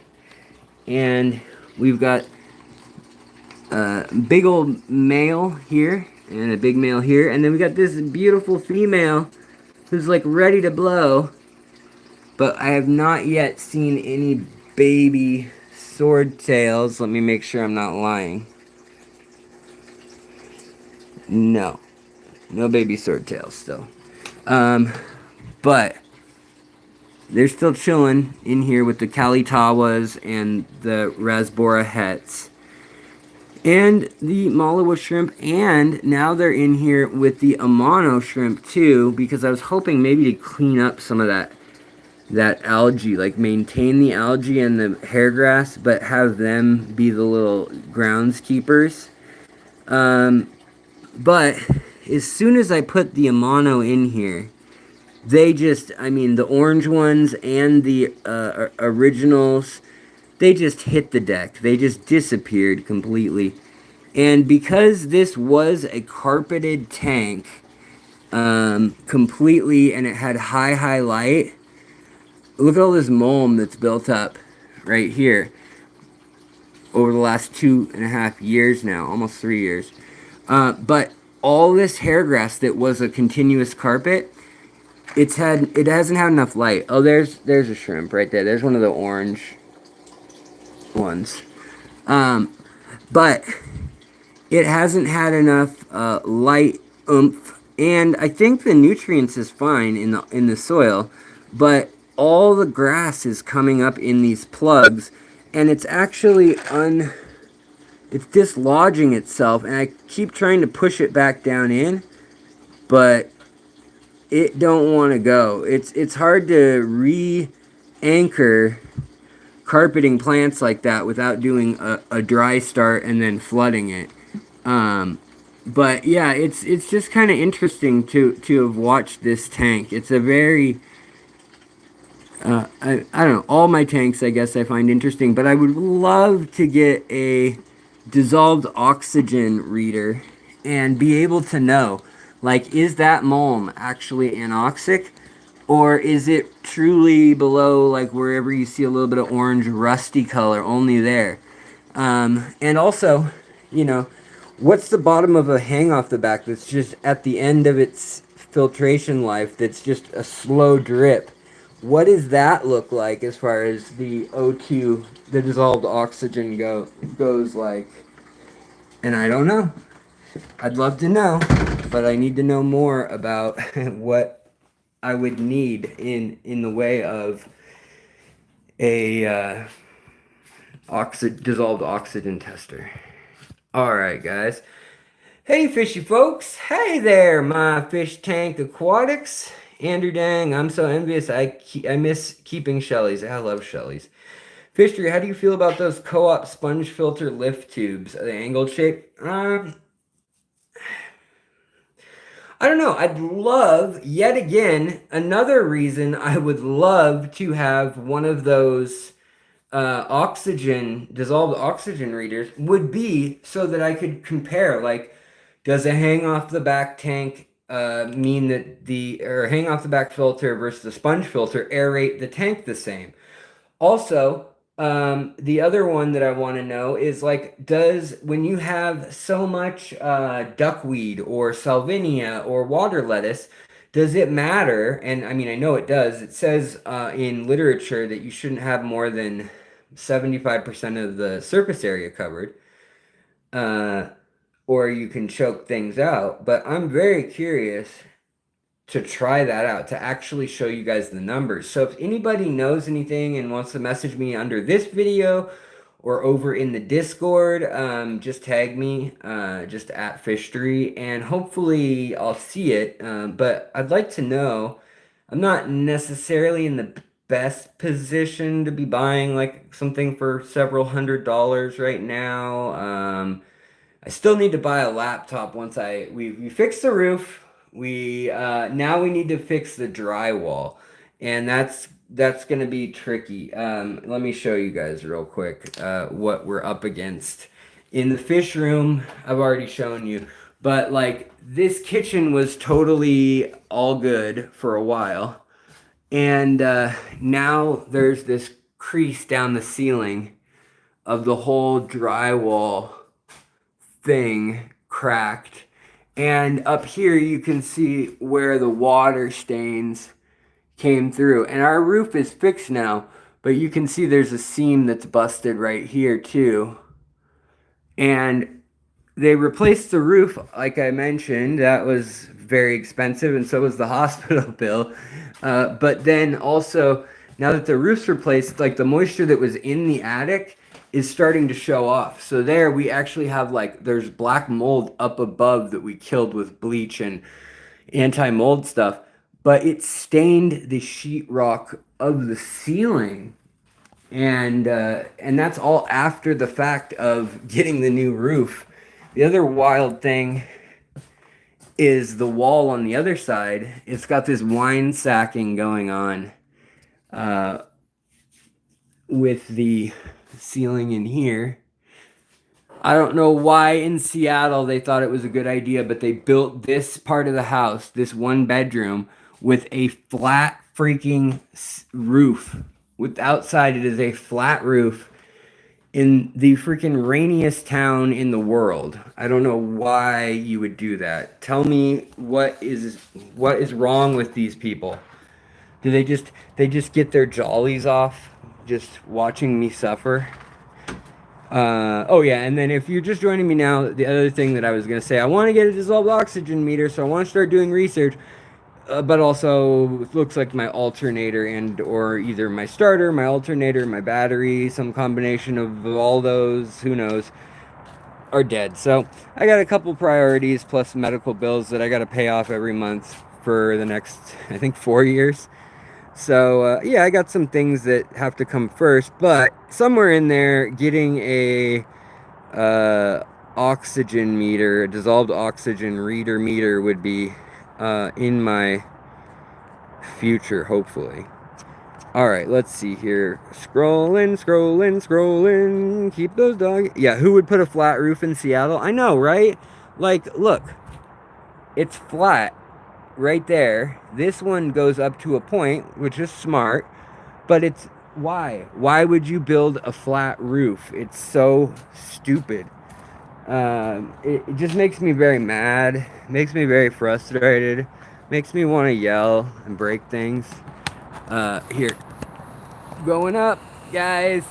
and we've got a big old male here, and a big male here, and then we got this beautiful female who's like ready to blow, but I have not yet seen any baby swordtails. Let me make sure I'm not lying. No baby swordtails still. But they're still chilling in here with the Kalitawas and the Rasbora hets and the Malawa shrimp, and now they're in here with the Amano shrimp too, because I was hoping maybe to clean up some of that algae, like maintain the algae and the hairgrass, but have them be the little groundskeepers. But as soon as I put the Amano in here, they just, I mean, the orange ones and the originals, they just hit the deck. They just disappeared completely. And because this was a carpeted tank completely, and it had high light, look at all this mulm that's built up right here. over the last 2.5 years now, almost 3 years. But all this hair grass that was a continuous carpet, it hasn't had enough light. Oh, there's a shrimp right there. There's one of the orange ones. But it hasn't had enough light oomph, and I think the nutrients is fine in the soil, but all the grass is coming up in these plugs, and it's actually it's dislodging itself, and I keep trying to push it back down in, but it don't want to go. It's hard to re-anchor carpeting plants like that without doing a dry start and then flooding it. But yeah, it's just kind of interesting to have watched this tank. It's a very I don't know, all my tanks I guess I find interesting, but I would love to get a dissolved oxygen reader and be able to know, like, is that mulm actually anoxic, or is it truly below, like, wherever you see a little bit of orange rusty color, only there? And also, you know, what's the bottom of a hang off the back that's just at the end of its filtration life, that's just a slow drip? What does that look like as far as the O2, the dissolved oxygen goes like? And I don't know. I'd love to know, but I need to know more about what I would need in the way of a dissolved oxygen tester. All right, guys. Hey, fishy folks. Hey there, my fish tank aquatics. Andrew Dang, I'm so envious. I miss keeping Shellies. I love Shellies. Fishery, how do you feel about those co-op sponge filter lift tubes? Are they angled shape? I don't know. I'd love, yet again, another reason I would love to have one of those dissolved oxygen readers would be so that I could compare, like, does a hang off the back tank mean that or hang off the back filter versus the sponge filter aerate the tank the same? Also, the other one that I want to know is, like, when you have so much duckweed or salvinia or water lettuce, does it matter? And I mean, I know it does. It says in literature that you shouldn't have more than 75% of the surface area covered, or you can choke things out. But I'm very curious to try that out, to actually show you guys the numbers. So if anybody knows anything and wants to message me under this video or over in the Discord, just tag me, just at Fishery, and hopefully I'll see it. But I'd like to know, I'm not necessarily in the best position to be buying like something for several $100s right now. I still need to buy a laptop once we fix the roof. Now we need to fix the drywall, and that's gonna be tricky. Let me show you guys real quick what we're up against. In the fish room, I've already shown you, but like this kitchen was totally all good for a while, and now there's this crease down the ceiling of the whole drywall thing cracked. And up here you can see where the water stains came through. And our roof is fixed now, but you can see there's a seam that's busted right here too. And they replaced the roof, like I mentioned. That was very expensive, and so was the hospital bill. But then also, now that the roof's replaced, like the moisture that was in the attic is starting to show off. So there we actually have, like, there's black mold up above that we killed with bleach and anti-mold stuff, but it stained the sheetrock of the ceiling, and that's all after the fact of getting the new roof. The other wild thing is the wall on the other side. It's got this wine sacking going on with the ceiling in here. I don't know why in Seattle they thought it was a good idea, but they built this part of the house, this one bedroom, with a flat freaking roof. With outside, it is a flat roof, in the freaking rainiest town in the world. I don't know why you would do that. Tell me what is wrong with these people? Do they just get their jollies off just watching me suffer? Oh yeah, and then if you're just joining me now, the other thing that I was gonna say, I want to get a dissolved oxygen meter, so I want to start doing research. But also, it looks like my alternator and or either my starter, my alternator, my battery, some combination of all those, who knows, are dead. So I got a couple priorities plus medical bills that I got to pay off every month for the next, I think, 4 years. So yeah, I got some things that have to come first, but somewhere in there, getting a uh, oxygen meter, a dissolved oxygen reader meter would be in my future, hopefully. All right, let's see here. Scrolling, scrolling, scrolling. Keep those dogs. Yeah, who would put a flat roof in Seattle? I know, right? Like, look, it's flat right there. This one goes up to a point, which is smart, but it's why? Why would you build a flat roof? It's so stupid. It just makes me very mad, makes me very frustrated, makes me want to yell and break things. Here, going up, guys.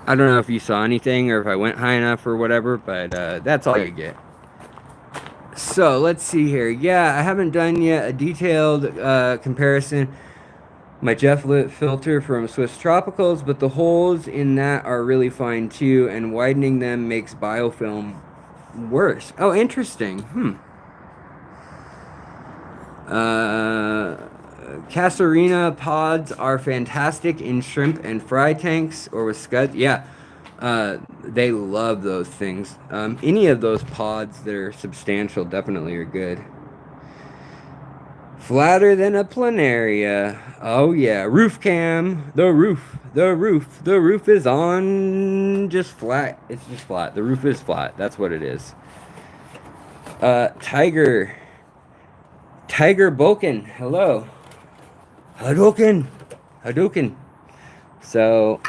I don't know if you saw anything or if I went high enough or whatever, but that's all you get. So let's see here. Yeah, I haven't done yet a detailed comparison. My Jeff Lit filter from Swiss Tropicals, but the holes in that are really fine too, and widening them makes biofilm worse. Oh, interesting. Uh, Casarina pods are fantastic in shrimp and fry tanks or with scuds. Yeah, they love those things. Any of those pods that are substantial definitely are good. Flatter than a planaria. Oh yeah, roof cam. The roof is on. Just flat. It's just flat. The roof is flat. That's what it is. Tiger. Tiger Boken. Hello. Hadouken. Hadouken. So,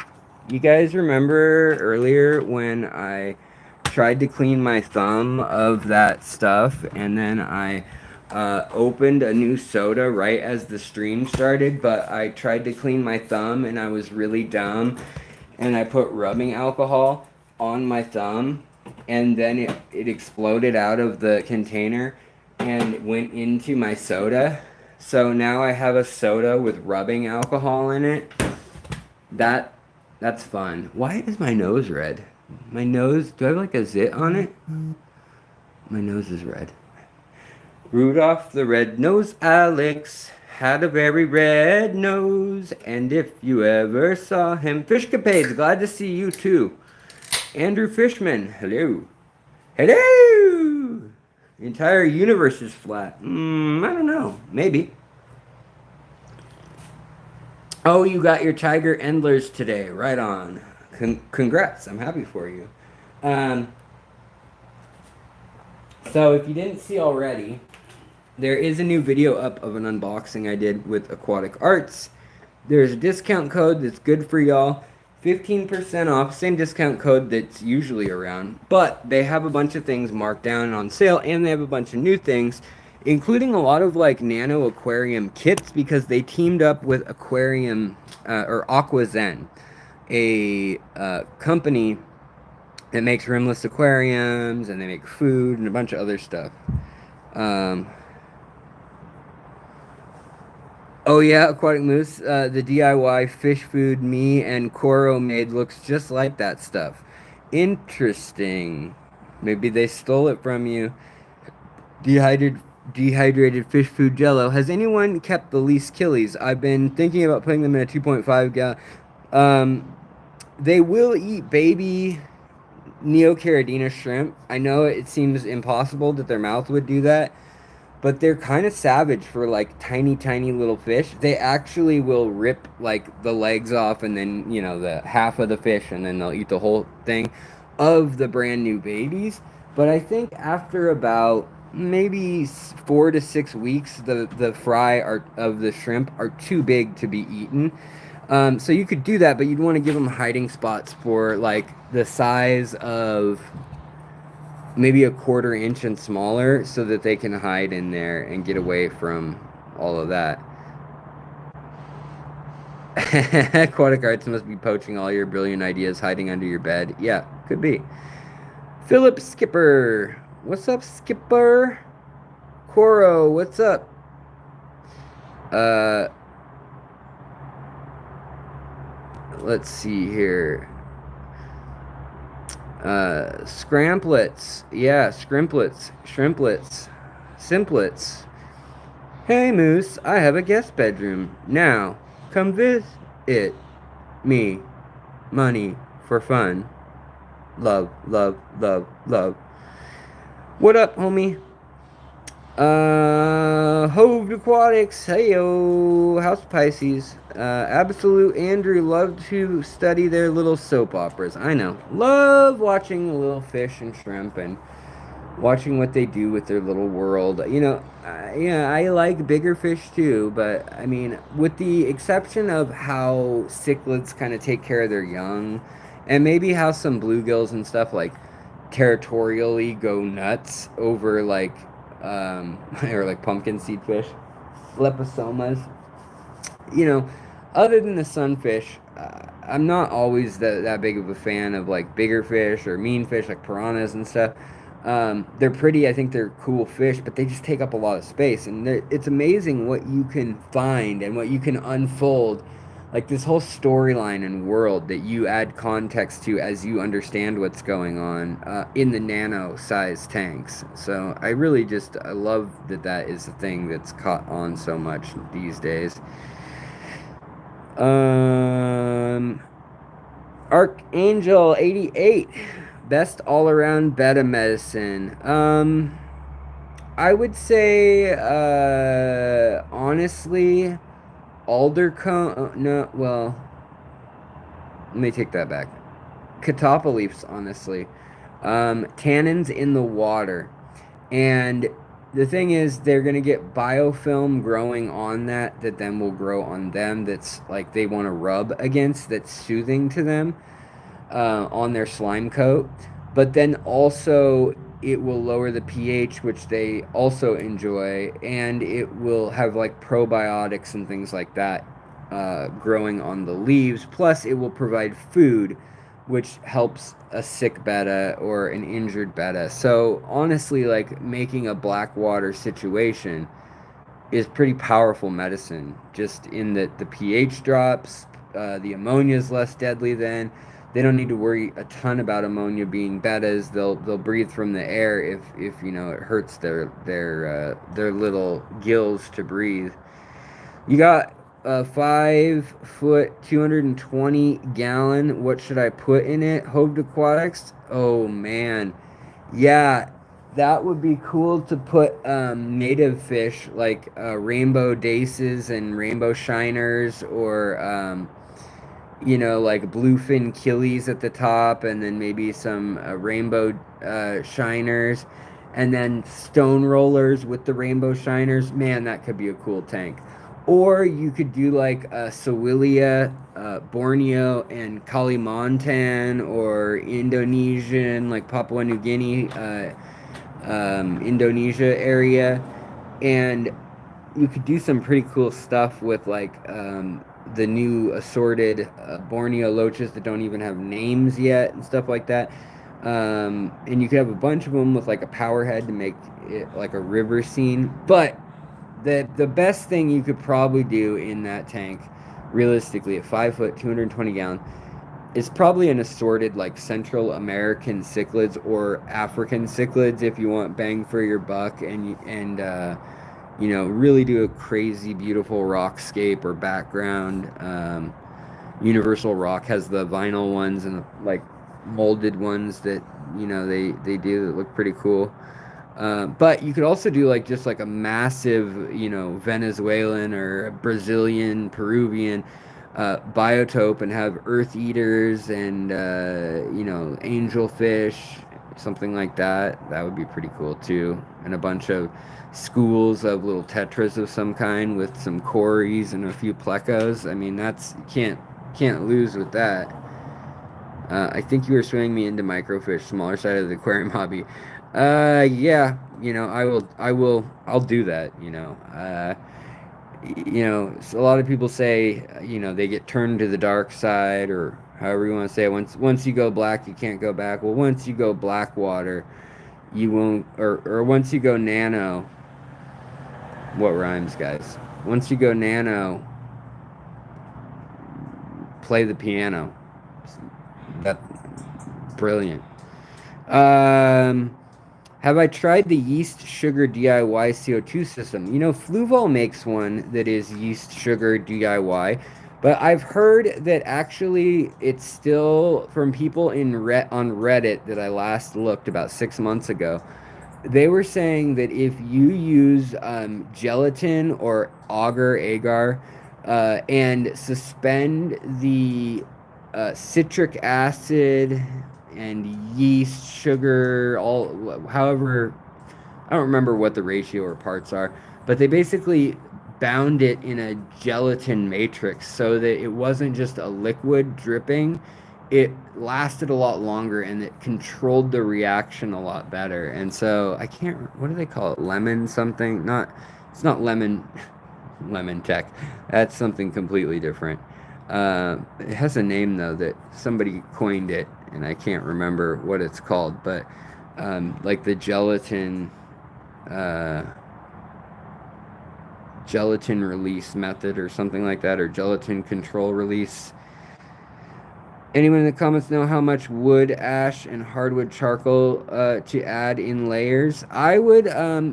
you guys remember earlier when I tried to clean my thumb of that stuff and then I opened a new soda right as the stream started, but I tried to clean my thumb and I was really dumb and I put rubbing alcohol on my thumb and then it exploded out of the container and went into my soda. So now I have a soda with rubbing alcohol in it. That's fun. Why is my nose red? My nose, do I have like a zit on it? My nose is red. Rudolph the Red-Nosed Alex had a very red nose, and if you ever saw him, Fishcapades, glad to see you too. Andrew Fishman, hello. Hello! The entire universe is flat. I don't know. Maybe. Oh, you got your Tiger Endlers today. Right on. Congrats. I'm happy for you. Um, so if you didn't see already, there is a new video up of an unboxing I did with Aquatic Arts. There's a discount code that's good for y'all. 15% off, same discount code that's usually around. But they have a bunch of things marked down and on sale, and they have a bunch of new things, including a lot of like nano aquarium kits because they teamed up with Aquarium or AquaZen, a company that makes rimless aquariums and they make food and a bunch of other stuff. Oh yeah, Aquatic Moose. The DIY fish food me and Koro made looks just like that stuff. Interesting. Maybe they stole it from you. Dehydrated fish food jello. Has anyone kept the least killies? I've been thinking about putting them in a 2.5 gallon. They will eat baby Neocaridina shrimp. I know it seems impossible that their mouth would do that, but they're kind of savage for like tiny, tiny little fish. They actually will rip like the legs off and then, the half of the fish and then they'll eat the whole thing of the brand new babies. But I think after about maybe 4 to 6 weeks, the fry are of the shrimp are too big to be eaten. So you could do that, but you'd want to give them hiding spots for like the size of maybe a 1/4 inch and smaller, so that they can hide in there and get away from all of that. Aquatic arts must be poaching all your brilliant ideas, hiding under your bed. Yeah, could be. Philip Skipper. What's up, Skipper? Coro, what's up? Uh, let's see here. Scramplets. Yeah, scrimplets. Shrimplets. Simplets. Hey, Moose, I have a guest bedroom. Now, come visit me. Money for fun. Love, love, love, love. What up, homie? Hove Aquatics, heyo, House Pisces. Absolute Andrew loved to study their little soap operas. I know. Love watching the little fish and shrimp and watching what they do with their little world. Yeah, I like bigger fish too, but I mean, with the exception of how cichlids kind of take care of their young, and maybe how some bluegills and stuff like territorially go nuts over like or like pumpkin seed fish, leposomas. You know, other than the sunfish, I'm not always that big of a fan of like bigger fish or mean fish like piranhas and stuff. They're pretty, I think they're cool fish, but they just take up a lot of space. And it's amazing what you can find and what you can unfold. Like this whole storyline and world that you add context to as you understand what's going on in the nano size tanks. So I love that is the thing that's caught on so much these days. Archangel 88, best all around beta medicine. I would say, honestly, aldercone. No, well, let me take that back. Catappa leaves, honestly. Tannins in the water. And the thing is, they're going to get biofilm growing on that then will grow on them. That's like they want to rub against, that's soothing to them on their slime coat. But then also, it will lower the pH, which they also enjoy, and it will have like probiotics and things like that growing on the leaves. Plus, it will provide food, which helps a sick betta or an injured betta. So honestly, like making a blackwater situation is pretty powerful medicine. Just in that the pH drops, the ammonia is less deadly. Then they don't need to worry a ton about ammonia being bettas. They'll breathe from the air if you know it hurts their little gills to breathe. You got a 5 foot, 220 gallon. What should I put in it? Hoved Aquatics. Oh man, yeah, that would be cool to put native fish like rainbow daces and rainbow shiners, or like bluefin killies at the top, and then maybe some rainbow shiners, and then stone rollers with the rainbow shiners. Man, that could be a cool tank. Or you could do like Sawilia, Borneo, and Kalimantan, or Indonesian, like Papua New Guinea, Indonesia area. And you could do some pretty cool stuff with like the new assorted Borneo loaches that don't even have names yet and stuff like that. And you could have a bunch of them with like a power head to make it like a river scene. But the best thing you could probably do in that tank, realistically, at 5 foot, 220 gallon, is probably an assorted like Central American cichlids or African cichlids if you want bang for your buck, and really do a crazy beautiful rockscape or background. Universal Rock has the vinyl ones and the, like molded ones that they do that look pretty cool. But you could also do like just like a massive, Venezuelan or Brazilian, Peruvian biotope, and have earth eaters and angelfish something like that. That would be pretty cool too. And a bunch of schools of little tetras of some kind with some cories and a few plecos. I mean, that's can't lose with that. I think you were swinging me into microfish, smaller side of the aquarium hobby. Yeah, I'll do that. So a lot of people say, they get turned to the dark side, or however you want to say it. Once you go black, you can't go back. Well, once you go black water, you won't, or once you go nano, what rhymes, guys? Once you go nano, play the piano. That brilliant. Um, have I tried the yeast sugar DIY CO2 system? Fluval makes one that is yeast sugar DIY, but I've heard that actually it's still from people on Reddit that I last looked about 6 months ago. They were saying that if you use gelatin or agar, and suspend the citric acid and yeast, sugar, however, I don't remember what the ratio or parts are, but they basically bound it in a gelatin matrix so that it wasn't just a liquid dripping. It lasted a lot longer and it controlled the reaction a lot better. And so I can't, what do they call it? Lemon something? It's not lemon tech. That's something completely different. It has a name though that somebody coined it, and I can't remember what it's called. But like the gelatin release method or something like that, or gelatin control release. Anyone in the comments know how much wood ash and hardwood charcoal to add in layers? I would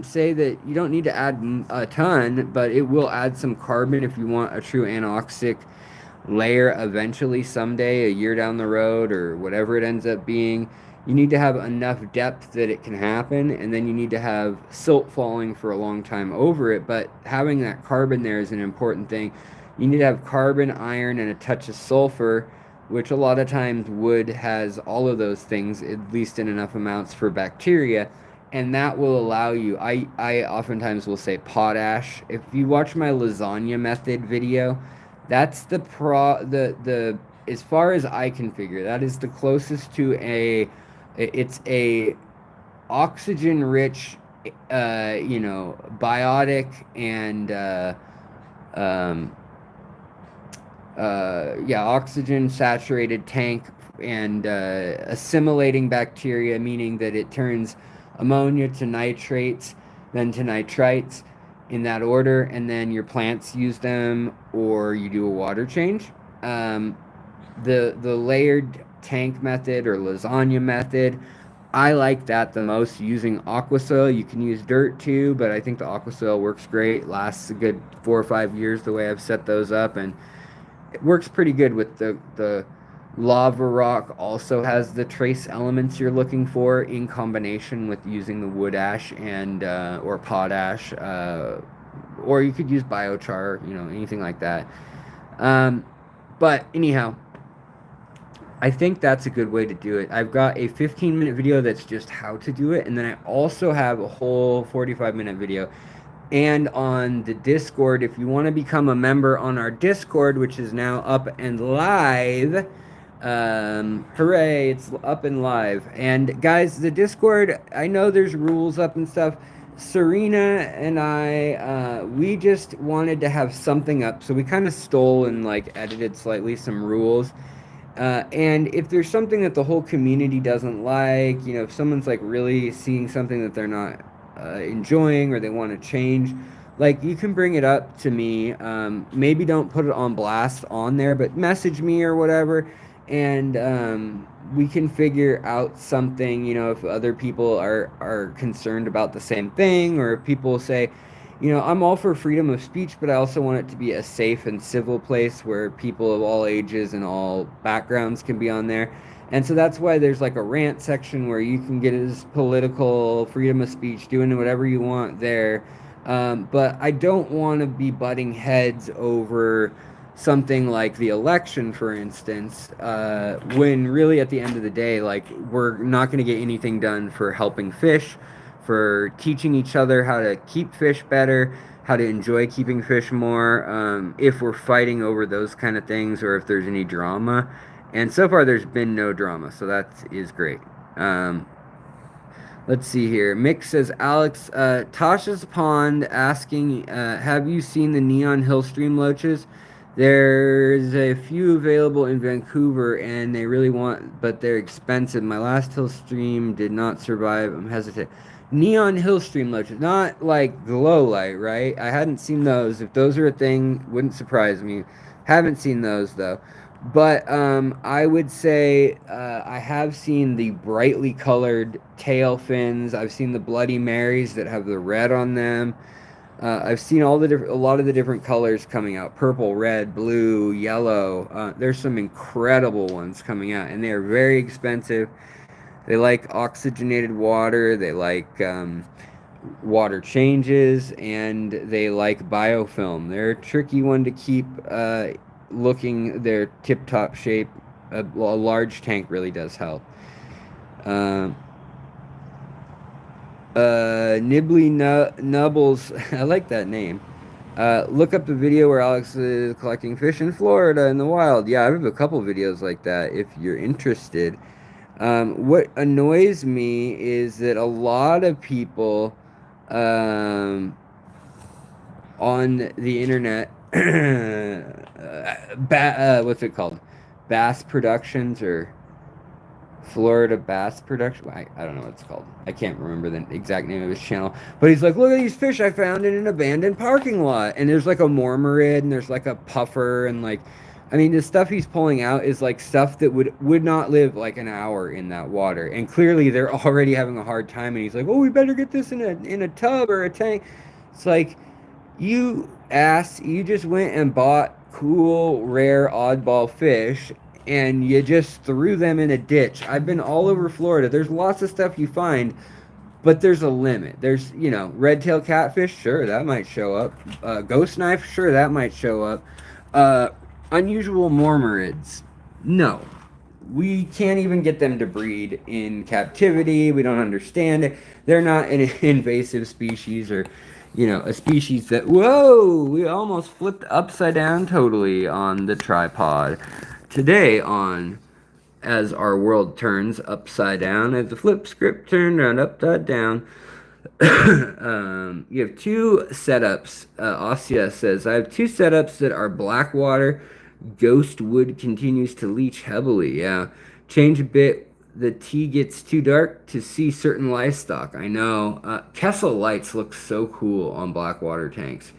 say that you don't need to add a ton, but it will add some carbon if you want a true anoxic layer eventually someday, a year down the road, or whatever it ends up being. You need to have enough depth that it can happen, and then you need to have silt falling for a long time over it. But having that carbon there is an important thing. You need to have carbon, iron, and a touch of sulfur, which a lot of times wood has all of those things, at least in enough amounts for bacteria, and that will allow you. I oftentimes will say potash. If you watch my lasagna method video, that's the as far as I can figure, that is the closest to it's a oxygen rich, biotic and um, oxygen saturated tank, and assimilating bacteria, meaning that it turns ammonia to nitrates, then to nitrites in that order, and then your plants use them or you do a water change. The layered tank method or lasagna method, I like that the most, using aqua soil. You can use dirt too, but I think the aqua soil works great, lasts a good 4 or 5 years the way I've set those up, and it works pretty good with the lava rock. Also has the trace elements you're looking for in combination with using the wood ash and or potash, or you could use biochar, anything like that. But anyhow, I think that's a good way to do it. I've got a 15-minute video that's just how to do it, and then I also have a whole 45-minute video. And on the Discord, if you want to become a member on our Discord, which is now up and live, hooray, it's up and live. And guys, the Discord, I know there's rules up and stuff. Serena and I, we just wanted to have something up, so we kind of stole and edited slightly some rules. And if there's something that the whole community doesn't like, if someone's really seeing something that they're not enjoying, or they want to change, you can bring it up to me. Maybe don't put it on blast on there, but message me or whatever, and we can figure out something. If other people are concerned about the same thing, or if people say, I'm all for freedom of speech, but I also want it to be a safe and civil place where people of all ages and all backgrounds can be on there. And so that's why there's a rant section where you can get as political, freedom of speech, doing whatever you want there. But I don't want to be butting heads over something like the election, for instance, when really at the end of the day, like, we're not going to get anything done for helping fish, for teaching each other how to keep fish better, how to enjoy keeping fish more, if we're fighting over those kind of things or if there's any drama. And so far, there's been no drama, so that is great. Let's see here. Mick says, Alex, Tasha's Pond asking, have you seen the neon hill stream loaches? There's a few available in Vancouver, and they really want, but they're expensive. My last hill stream did not survive. I'm hesitant. Neon hill stream loaches, not like glow light, right? I hadn't seen those. If those are a thing, wouldn't surprise me. Haven't seen those though. But I would say I have seen the brightly colored tail fins. I've seen the Bloody Marys that have the red on them. I've seen a lot of the different colors coming out: purple, red, blue, yellow. There's some incredible ones coming out, and they are very expensive. They like oxygenated water. They like water changes, and they like biofilm. They're a tricky one to keep looking their tip-top shape. A large tank really does help. Nibbly Nubbles, I like that name. Look up the video where Alex is collecting fish in Florida in the wild. Yeah, I have a couple videos like that if you're interested. What annoys me is that a lot of people on the internet, what's it called? Bass Productions or Florida Bass Production. I don't know what it's called. I can't remember the exact name of his channel. But he's like, look at these fish I found in an abandoned parking lot. And there's like a mormarid and there's like a puffer and like, I mean, the stuff he's pulling out is like stuff that would not live like an hour in that water. And clearly they're already having a hard time. And he's like, oh, we better get this in a tub or a tank. It's like, you just went and bought cool, rare, oddball fish and you just threw them in a ditch. I've been all over Florida. There's lots of stuff you find, but there's a limit. There's, red-tailed catfish, sure, that might show up. Ghost knife, sure, that might show up. Unusual mormarids, no. We can't even get them to breed in captivity. We don't understand it. They're not an invasive species or, a species that, whoa, we almost flipped upside down totally on the tripod. Today on As Our World Turns Upside Down, as the flip script turned around upside down, you have two setups. Ossia says, I have two setups that are Blackwater. Ghost wood continues to leach heavily. Yeah. Change a bit. The tea gets too dark to see certain livestock. I know. Kessel lights look so cool on Blackwater tanks.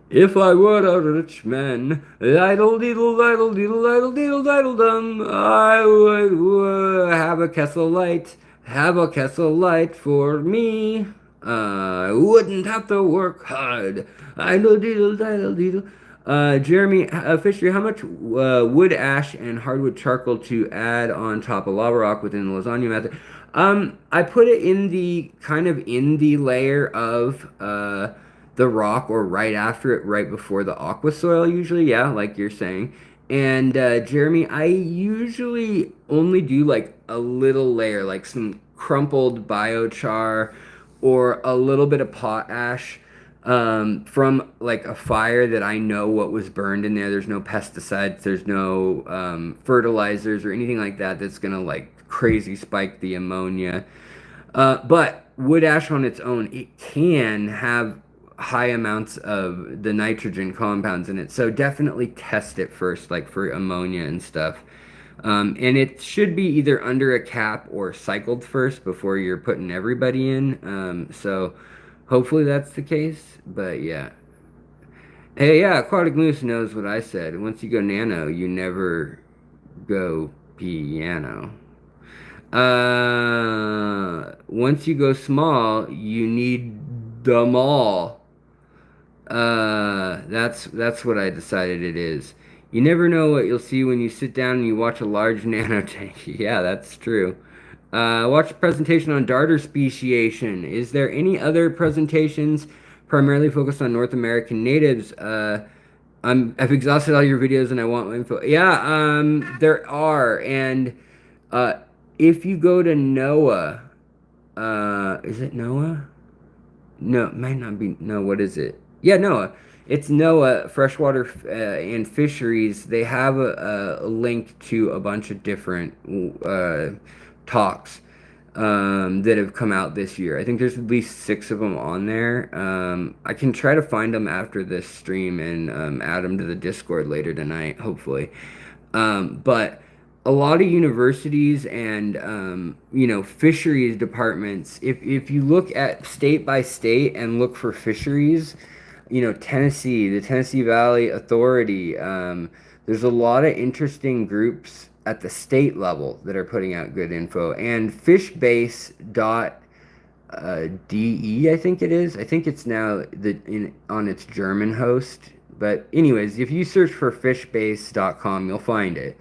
If I were a rich man, idle deedle idle deedle idle deedle idle dum, I would have a Kessel light. Have a Kessel light for me. I wouldn't have to work hard. Idle deedle idle deedle. Jeremy Fisher, how much wood ash and hardwood charcoal to add on top of lava rock within the lasagna method? I put it in the layer of the rock or right after it, right before the aqua soil usually, yeah, like you're saying. And Jeremy, I usually only do like a little layer, like some crumpled biochar or a little bit of potash from like a fire that I know what was burned in there. There's no pesticides, there's no fertilizers or anything like that that's gonna like crazy spike the ammonia. But wood ash on its own, it can have high amounts of the nitrogen compounds in it. So definitely test it first, like for ammonia and stuff. And it should be either under a cap or cycled first before you're putting everybody in. So hopefully that's the case. But yeah. Hey, yeah, Aquatic Moose knows what I said. Once you go nano, you never go piano. Once you go small, you need them all. That's what I decided it is. You never know what you'll see when you sit down and you watch a large nanotank. Yeah, that's true. Watch a presentation on darter speciation. Is there any other presentations primarily focused on North American natives? I've exhausted all your videos and I want my info. Yeah, there are, and uh, if you go to Noah, is it Noah? No, it might not be. No, what is it? Yeah, Noah. It's Noah Freshwater and Fisheries. They have a link to a bunch of different talks that have come out this year. I think there's at least six of them on there. I can try to find them after this stream and add them to the Discord later tonight, hopefully. But a lot of universities and fisheries departments, if you look at state by state and look for fisheries, Tennessee, the Tennessee Valley Authority, there's a lot of interesting groups at the state level that are putting out good info. And fishbase.de, I think it is. I think it's now on its German host. But anyways, if you search for fishbase.com, you'll find it.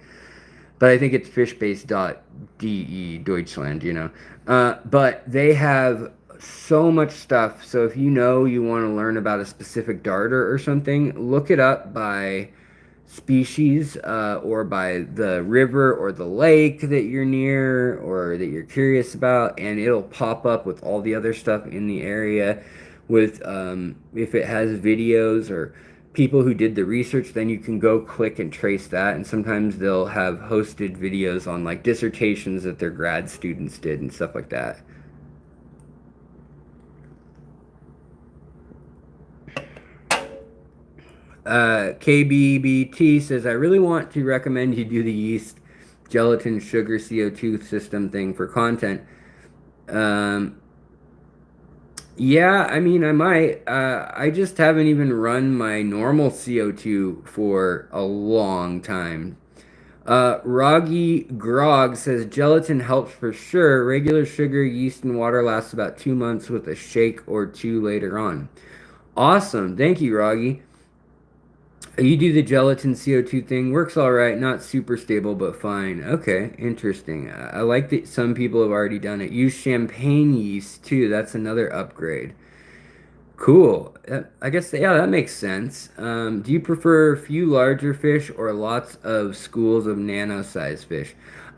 But I think it's fishbase.de Deutschland. But they have so much stuff. So if you want to learn about a specific darter or something, look it up by species or by the river or the lake that you're near or that you're curious about, and it'll pop up with all the other stuff in the area with if it has videos or people who did the research, then you can go click and trace that. And sometimes they'll have hosted videos on like dissertations that their grad students did and stuff like that. KBBT says, I really want to recommend you do the yeast, gelatin, sugar, CO2 system thing for content. Yeah, I mean, I might. I just haven't even run my normal CO2 for a long time. Roggy Grog says, gelatin helps for sure. Regular sugar, yeast, and water lasts about 2 months with a shake or two later on. Awesome. Thank you, Roggy. You do the gelatin CO2 thing. Works all right. Not super stable, but fine. Okay, interesting. I like that some people have already done it. Use champagne yeast, too. That's another upgrade. Cool. I guess, yeah, that makes sense. Do you prefer a few larger fish or lots of schools of nano-sized fish?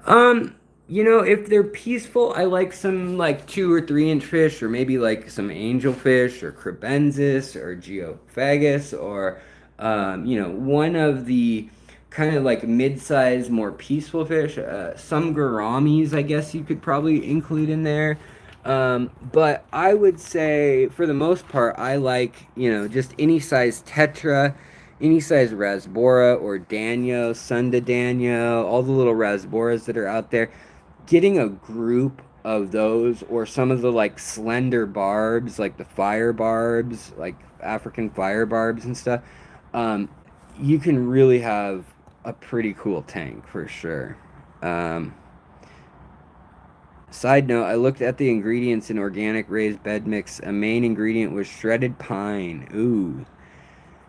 If they're peaceful, I like some like 2 or 3 inch fish, or maybe like some angelfish or crebensis or geophagus or one of the kind of like mid-sized, more peaceful fish. Some gouramis, I guess you could probably include in there. But I would say, for the most part, I like, just any size tetra, any size rasbora or danio, sunda danio, all the little rasboras that are out there. Getting a group of those or some of the like slender barbs, like the fire barbs, like African fire barbs and stuff, you can really have a pretty cool tank for sure. Side note, I looked at the ingredients in organic raised bed mix. A main ingredient was shredded pine. Ooh.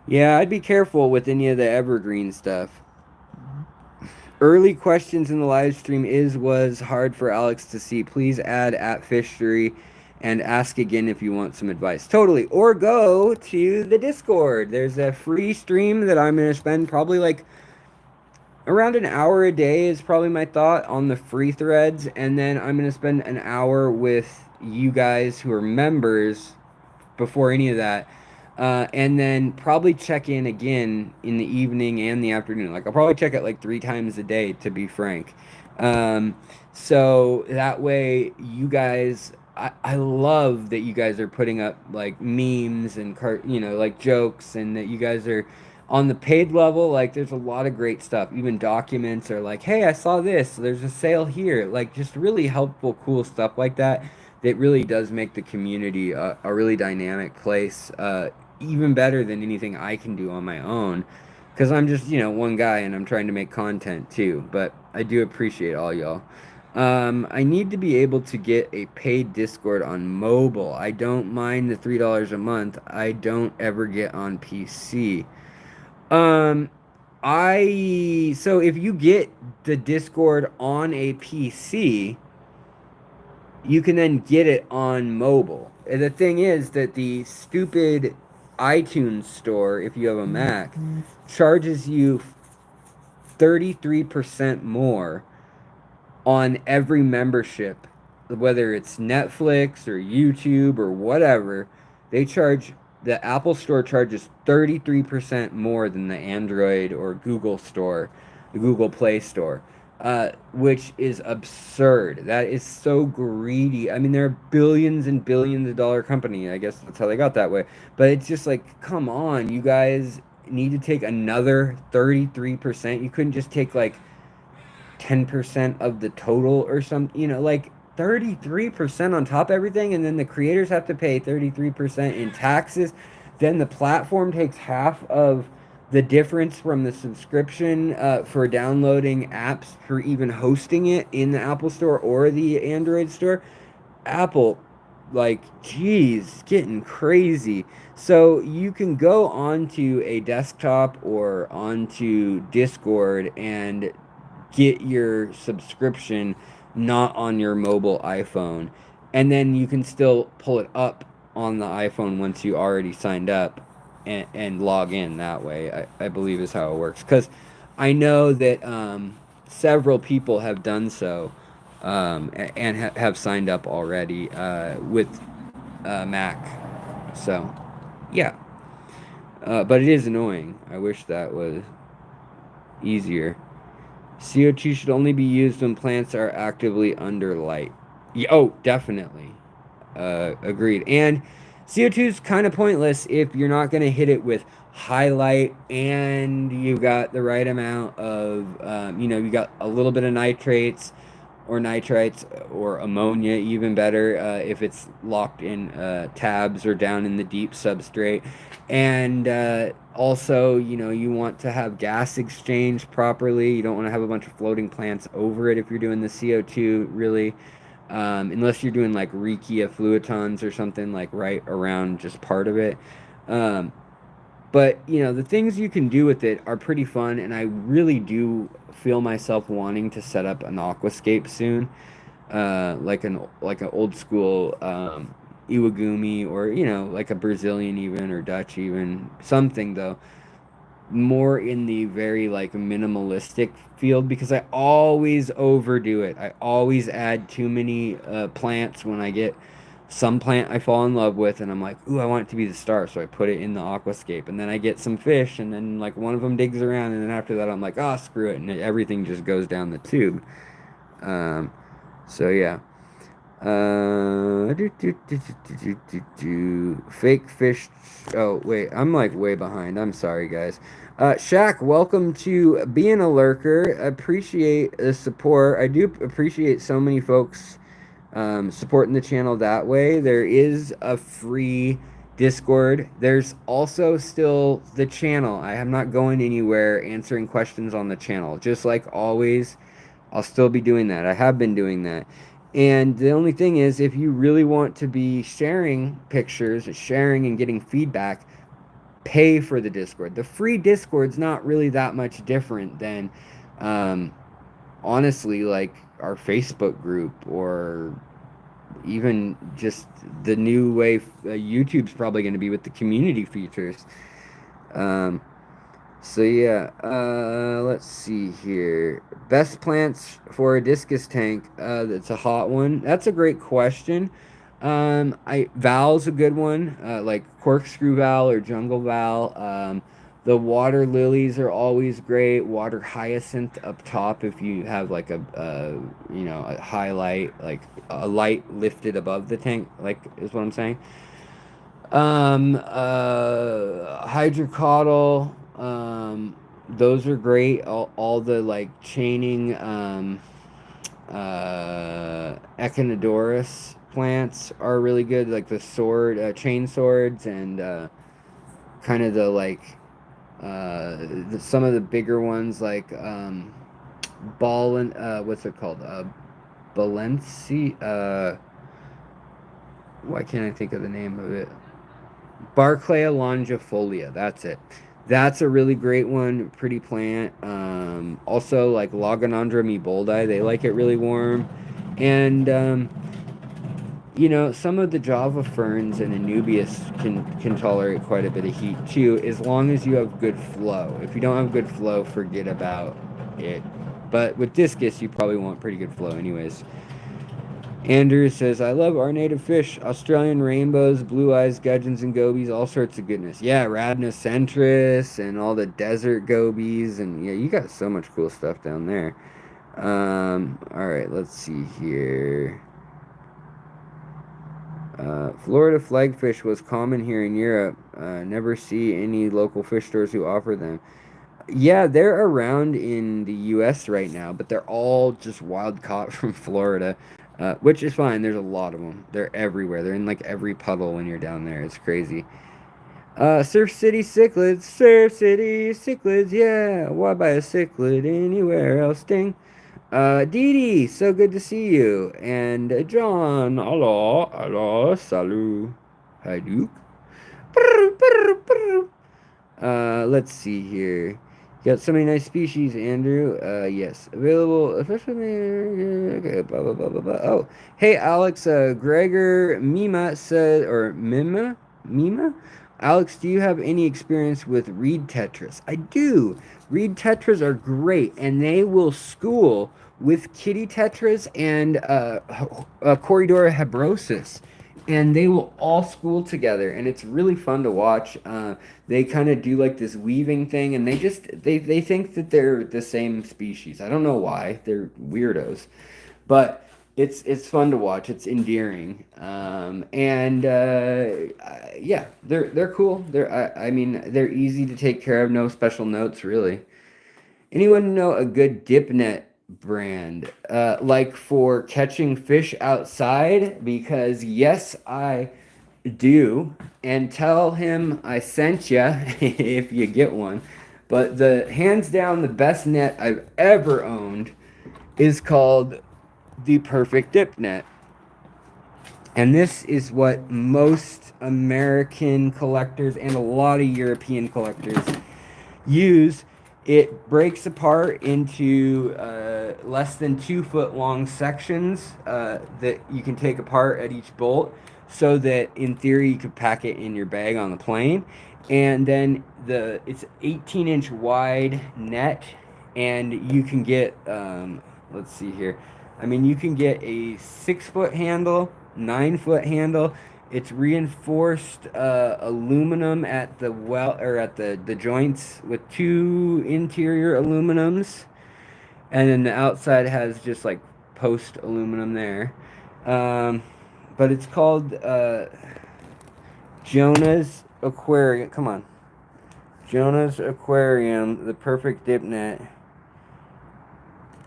Yeah, I'd be careful with any of the evergreen stuff. Early questions in the live stream was hard for Alex to see. Please add @fishery and ask again if you want some advice. Totally. Or go to the Discord. There's a free stream that I'm going to spend probably like around an hour a day is probably my thought on the free threads. And then I'm going to spend an hour with you guys who are members before any of that. And then probably check in again in the evening and the afternoon. Like I'll probably check it like 3 times a day, to be frank. So that way you guys, I love that you guys are putting up like memes and like jokes, and that you guys are on the paid level. Like there's a lot of great stuff. Even documents are like, hey, I saw this. There's a sale here. Like just really helpful, cool stuff like that. That really does make the community a really dynamic place. Even better than anything I can do on my own, because I'm just one guy and I'm trying to make content too. But I do appreciate all y'all. I need to be able to get a paid Discord on mobile. I don't mind the $3 a month. I don't ever get on PC. So if you get the Discord on a PC, you can then get it on mobile. And the thing is that the stupid iTunes store, if you have a Mac, charges you 33% more on every membership, whether it's Netflix or YouTube or whatever. They charge, the Apple Store charges 33% more than the Android or Google Store, the Google Play Store, which is absurd. That is so greedy. I mean, they're a billions and billions of dollar company. I guess that's how they got that way. But it's just like, come on, you guys need to take another 33%. You couldn't just take like 10% of the total or something, like 33% on top of everything, and then the creators have to pay 33% in taxes. Then the platform takes half of the difference from the subscription for downloading apps for even hosting it in the Apple Store or the Android Store. Apple, like, geez, getting crazy. So you can go onto a desktop or onto Discord and get your subscription not on your mobile iPhone. And then you can still pull it up on the iPhone once you already signed up and log in that way, I believe is how it works. Because I know that several people have done so and have signed up already with Mac. So, yeah. But it is annoying. I wish that was easier. CO2 should only be used when plants are actively under light. Yeah, oh, definitely. Agreed. And CO2 is kind of pointless if you're not going to hit it with highlight and you've got the right amount of, you got a little bit of nitrates or nitrites or ammonia, even better if it's locked in tabs or down in the deep substrate. And also, you want to have gas exchange properly. You don't want to have a bunch of floating plants over it if you're doing the CO2, really. Unless you're doing like Reiki fluitons or something like right around just part of it. Um, but the things you can do with it are pretty fun, and I really do feel myself wanting to set up an aquascape soon, like an old school Iwagumi, or like a Brazilian even, or Dutch even, something though more in the very like minimalistic field, because I always overdo it. I always add too many plants when I get some plant I fall in love with, and I'm like, ooh, I want it to be the star, so I put it in the aquascape, and then I get some fish, and then like one of them digs around, and then after that I'm like, oh, screw it, and everything just goes down the tube. Um, so yeah. Fake fish. Oh, wait. I'm like way behind. I'm sorry, guys. Shaq, welcome to being a lurker. Appreciate the support. I do appreciate so many folks supporting the channel that way. There is a free Discord. There's also still the channel. I am not going anywhere answering questions on the channel. Just like always, I'll still be doing that. I have been doing that. And the only thing is, if you really want to be sharing pictures, sharing and getting feedback, pay for the Discord. The free Discord's not really that much different than, honestly, like our Facebook group, or even just the new way YouTube's probably going to be with the community features. So yeah, let's see here. Best plants for a discus tank. That's a hot one. That's a great question. Val's a good one. Like corkscrew val or jungle val. The water lilies are always great. Water hyacinth up top if you have like a highlight, like a light lifted above the tank, like is what I'm saying. Hydrocotyl, those are great. All the like chaining, Echinodorus plants are really good. Like the chain swords, and kind of the like, some of the bigger ones like ball and what's it called? Balenci. Why can't I think of the name of it? Barclaya longifolia, that's it. That's a really great one, pretty plant. Also, like Logonandra meboldi, they like it really warm. And You know, some of the Java ferns and Anubias can tolerate quite a bit of heat too, as long as you have good flow. If you don't have good flow, forget about it. But with discus, you probably want pretty good flow anyways. Andrew says, I love our native fish, Australian rainbows, blue eyes, gudgeons, and gobies, all sorts of goodness. Yeah, Rhabdocentris and all the desert gobies, and yeah, you got so much cool stuff down there. All right, let's see here. Florida flagfish was common here in Europe. Never see any local fish stores who offer them. Yeah, they're around in the US right now, but they're all just wild caught from Florida, which is fine. There's a lot of them. They're everywhere. They're in like every puddle when you're down there. It's crazy. Surf City cichlids. Surf City cichlids. Yeah, why buy a cichlid anywhere else? Ding. Dee Dee, so good to see you. And John, hello, hello, salut. Hi, Duke. Let's see here. You got so many nice species, Andrew. Yes, available, especially. Okay, blah blah blah blah blah. Oh, hey, Alex. Gregor Mima said, or Mima. Alex, do you have any experience with reed tetras? I do. Reed tetras are great, and they will school with kitty tetras and Corridora hebrosus, and they will all school together, and it's really fun to watch. They kind of do like this weaving thing, and they think that they're the same species. I don't know why. They're weirdos, but it's fun to watch. It's endearing, and yeah, they're cool. I mean, they're easy to take care of. No special notes really. Anyone know a good dip net brand, like for catching fish outside? Because yes, I do. And tell him I sent you if you get one. But the hands down the best net I've ever owned is called the Perfect Dip Net. And this is what most American collectors and a lot of European collectors use. It breaks apart into less than 2 foot long sections that you can take apart at each bolt, so that in theory you could pack it in your bag on the plane. And then it's 18-inch wide net, and you can get let's see here. I mean, you can get a 6-foot handle, 9-foot handle. It's reinforced aluminum at the or at the joints with 2 interior aluminums, and then the outside has just like post aluminum there. But it's called Jonah's Aquarium. Come on, Jonah's Aquarium, the Perfect Dip Net.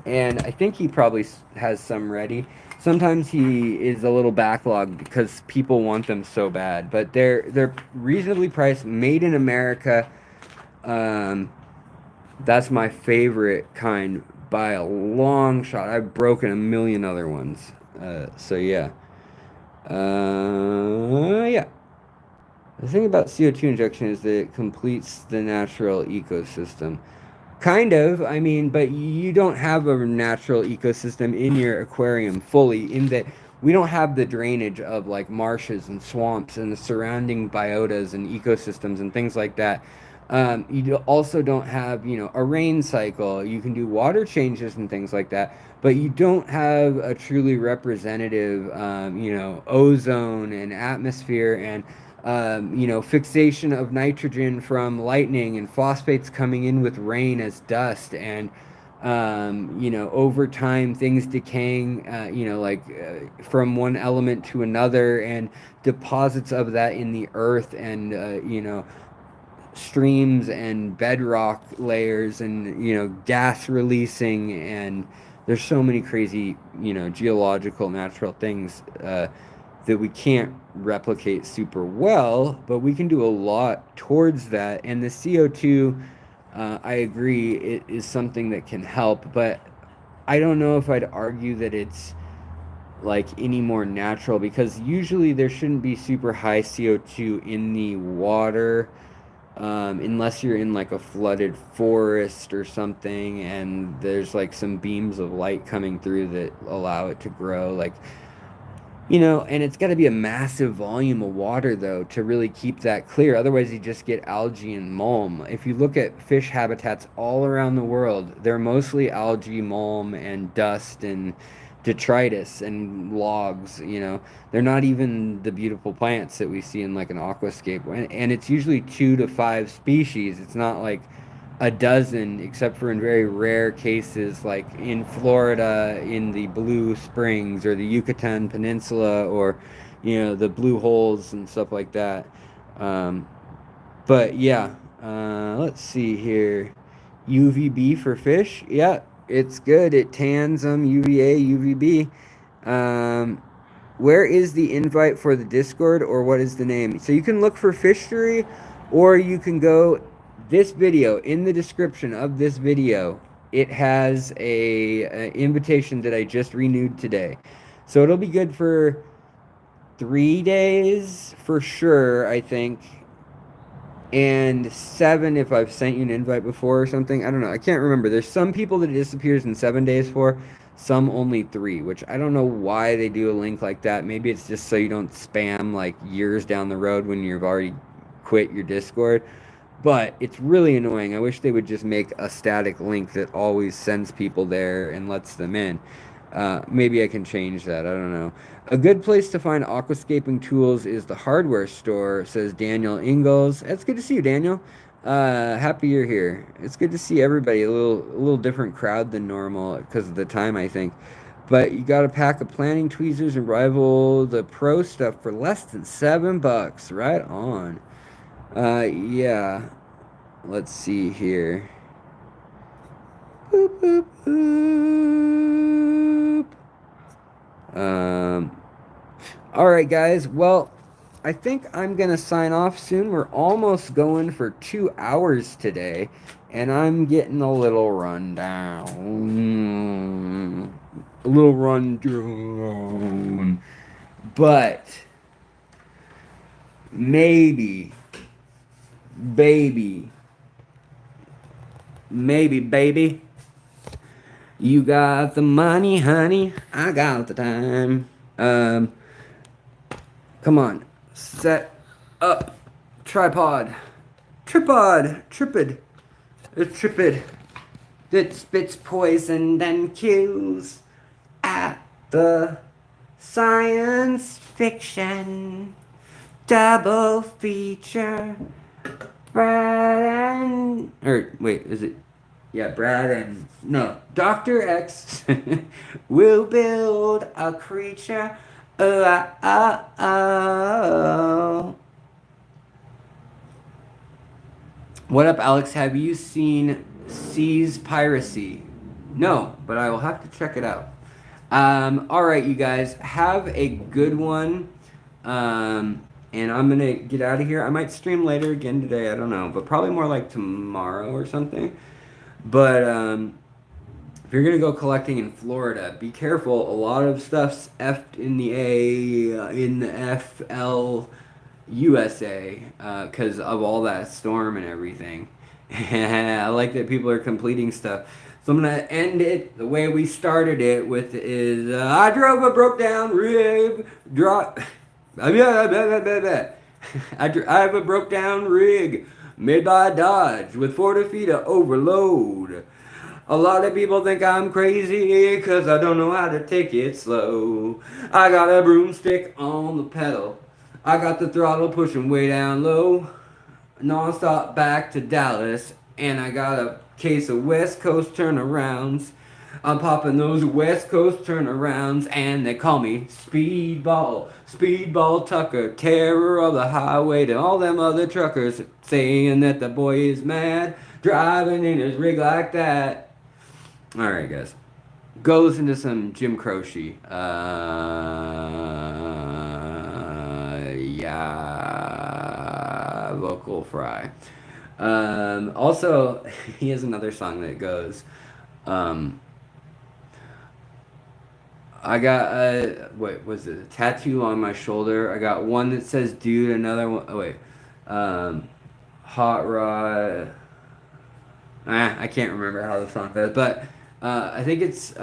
And I think he probably has some ready. Sometimes he is a little backlogged because people want them so bad, but they're reasonably priced, made in America. That's my favorite kind by a long shot. I've broken a million other ones. So yeah. Yeah. The thing about CO2 injection is that it completes the natural ecosystem. Kind of, I mean, but you don't have a natural ecosystem in your aquarium fully, in that we don't have the drainage of like marshes and swamps and the surrounding biotas and ecosystems and things like that. You also don't have, a rain cycle. You can do water changes and things like that, but you don't have a truly representative, ozone and atmosphere and fixation of nitrogen from lightning and phosphates coming in with rain as dust, and over time things decaying, from one element to another, and deposits of that in the earth, and streams and bedrock layers, and gas releasing, and there's so many crazy geological natural things that we can't replicate super well, but we can do a lot towards that. And the CO2, I agree, it is something that can help, but I don't know if I'd argue that it's like any more natural, because usually there shouldn't be super high CO2 in the water, unless you're in like a flooded forest or something, and there's like some beams of light coming through that allow it to grow. Like, You know, and it's got to be a massive volume of water though to really keep that clear. Otherwise, you just get algae and mulm. If you look at fish habitats all around the world, they're mostly algae, mulm, and dust and detritus and logs, you know. They're not even the beautiful plants that we see in like an aquascape. And it's usually 2 to 5 species. It's not like a dozen, except for in very rare cases, like in Florida, in the Blue Springs or the Yucatan Peninsula, or the blue holes and stuff like that. Um, but yeah, let's see here. UVB for fish. Yeah, it's good. It tans them. UVA, UVB. Um, where is the invite for the Discord, or what is the name? So you can look for Fishery, or you can go this video in the description of this video. It has a invitation that I just renewed today, so it'll be good for 3 days for sure, I think, and 7 if I've sent you an invite before or something. I don't know. I can't remember. There's some people that it disappears in 7 days for, some only 3, which I don't know why they do a link like that. Maybe it's just so you don't spam like years down the road when you've already quit your Discord. But it's really annoying. I wish they would just make a static link that always sends people there and lets them in. Maybe I can change that. I don't know. A good place to find aquascaping tools is the hardware store, says Daniel Ingalls. It's good to see you, Daniel. Happy you're here. It's good to see everybody. A little different crowd than normal because of the time, I think. But you got a pack of planting tweezers and rival the pro stuff for less than $7. Right on. Yeah. Let's see here. Boop, boop, boop. All right, guys. Well, I think I'm gonna sign off soon. We're almost going for 2 hours today, and I'm getting a little run down. A little run down. But maybe, baby, baby, you got the money, honey. I got the time. Come on, set up, tripod, tripod, it's tripid that spits poison and kills at the science fiction double feature. Brad and, or wait, is it? Yeah, Brad and, no, Dr. X will build a creature. Oh. What up, Alex? Have you seen Seas Piracy? No, but I will have to check it out. All right, you guys, have a good one. And I'm gonna get out of here. I might stream later again today. I don't know, but probably more like tomorrow or something. But if you're gonna go collecting in Florida, be careful. A lot of stuff's F'd in the A, in the FL USA, because of all that storm and everything. I like that people are completing stuff. So I'm gonna end it the way we started it with is I drove a broke down rig, drop. I have a broke down rig made by Dodge with 40 feet of overload. A lot of people think I'm crazy because I don't know how to take it slow. I got a broomstick on the pedal. I got the throttle pushing way down low. Non-stop back to Dallas. And I got a case of West Coast turnarounds. I'm popping those West Coast turnarounds, and they call me Speedball, Speedball Tucker, terror of the highway to all them other truckers saying that the boy is mad, driving in his rig like that. All right, guys, go listen to some Jim Croce. Yeah, vocal fry. Also, he has another song that goes. I got wait, was it a tattoo on my shoulder? I got one that says dude, another one, oh wait, hot rod. I can't remember how the song goes, but I think it's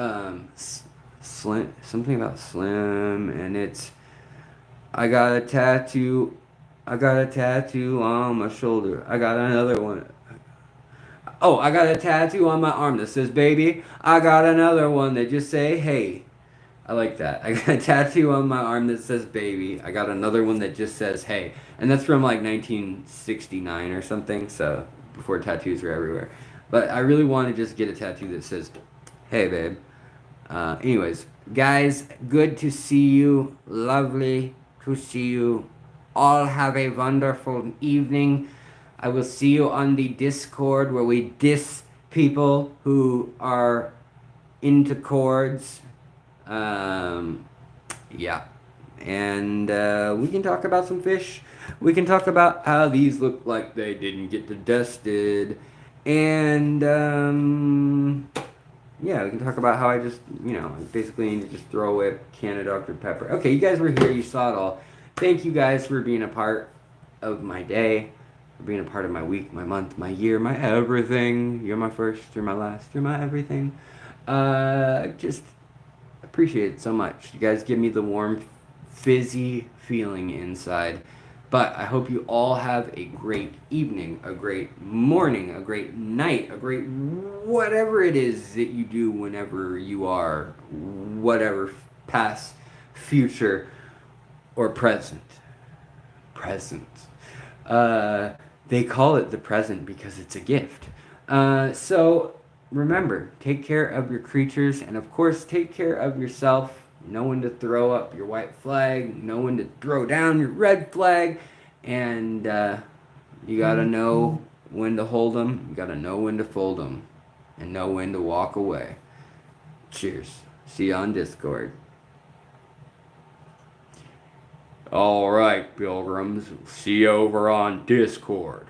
slim, something about slim, and it's I got a tattoo. I got a tattoo on my shoulder. I got another one. Oh, I got a tattoo on my arm that says baby. I got another one that just say hey. I like that. I got a tattoo on my arm that says baby. I got another one that just says hey. And that's from like 1969 or something, so before tattoos were everywhere. But I really want to just get a tattoo that says hey babe. Anyways, guys, good to see you. Lovely to see you. All have a wonderful evening. I will see you on the Discord where we diss people who are into chords. Um, yeah. And we can talk about some fish. We can talk about how these look like they didn't get dusted. And yeah, we can talk about how I just, basically need to just throw away a can of Dr. Pepper. Okay, you guys were here. You saw it all. Thank you guys for being a part of my day, for being a part of my week, my month, my year, my everything. You're my first, you're my last, you're my everything. Just appreciate it so much. You guys give me the warm, fizzy feeling inside. But I hope you all have a great evening, a great morning, a great night, a great whatever it is that you do whenever you are, whatever past, future, or present. Present. They call it the present because it's a gift. So remember, take care of your creatures, and of course, take care of yourself. Know when to throw up your white flag, know when to throw down your red flag, and you gotta know when to hold them, you gotta know when to fold them, and know when to walk away. Cheers. See you on Discord. Alright, pilgrims. See you over on Discord.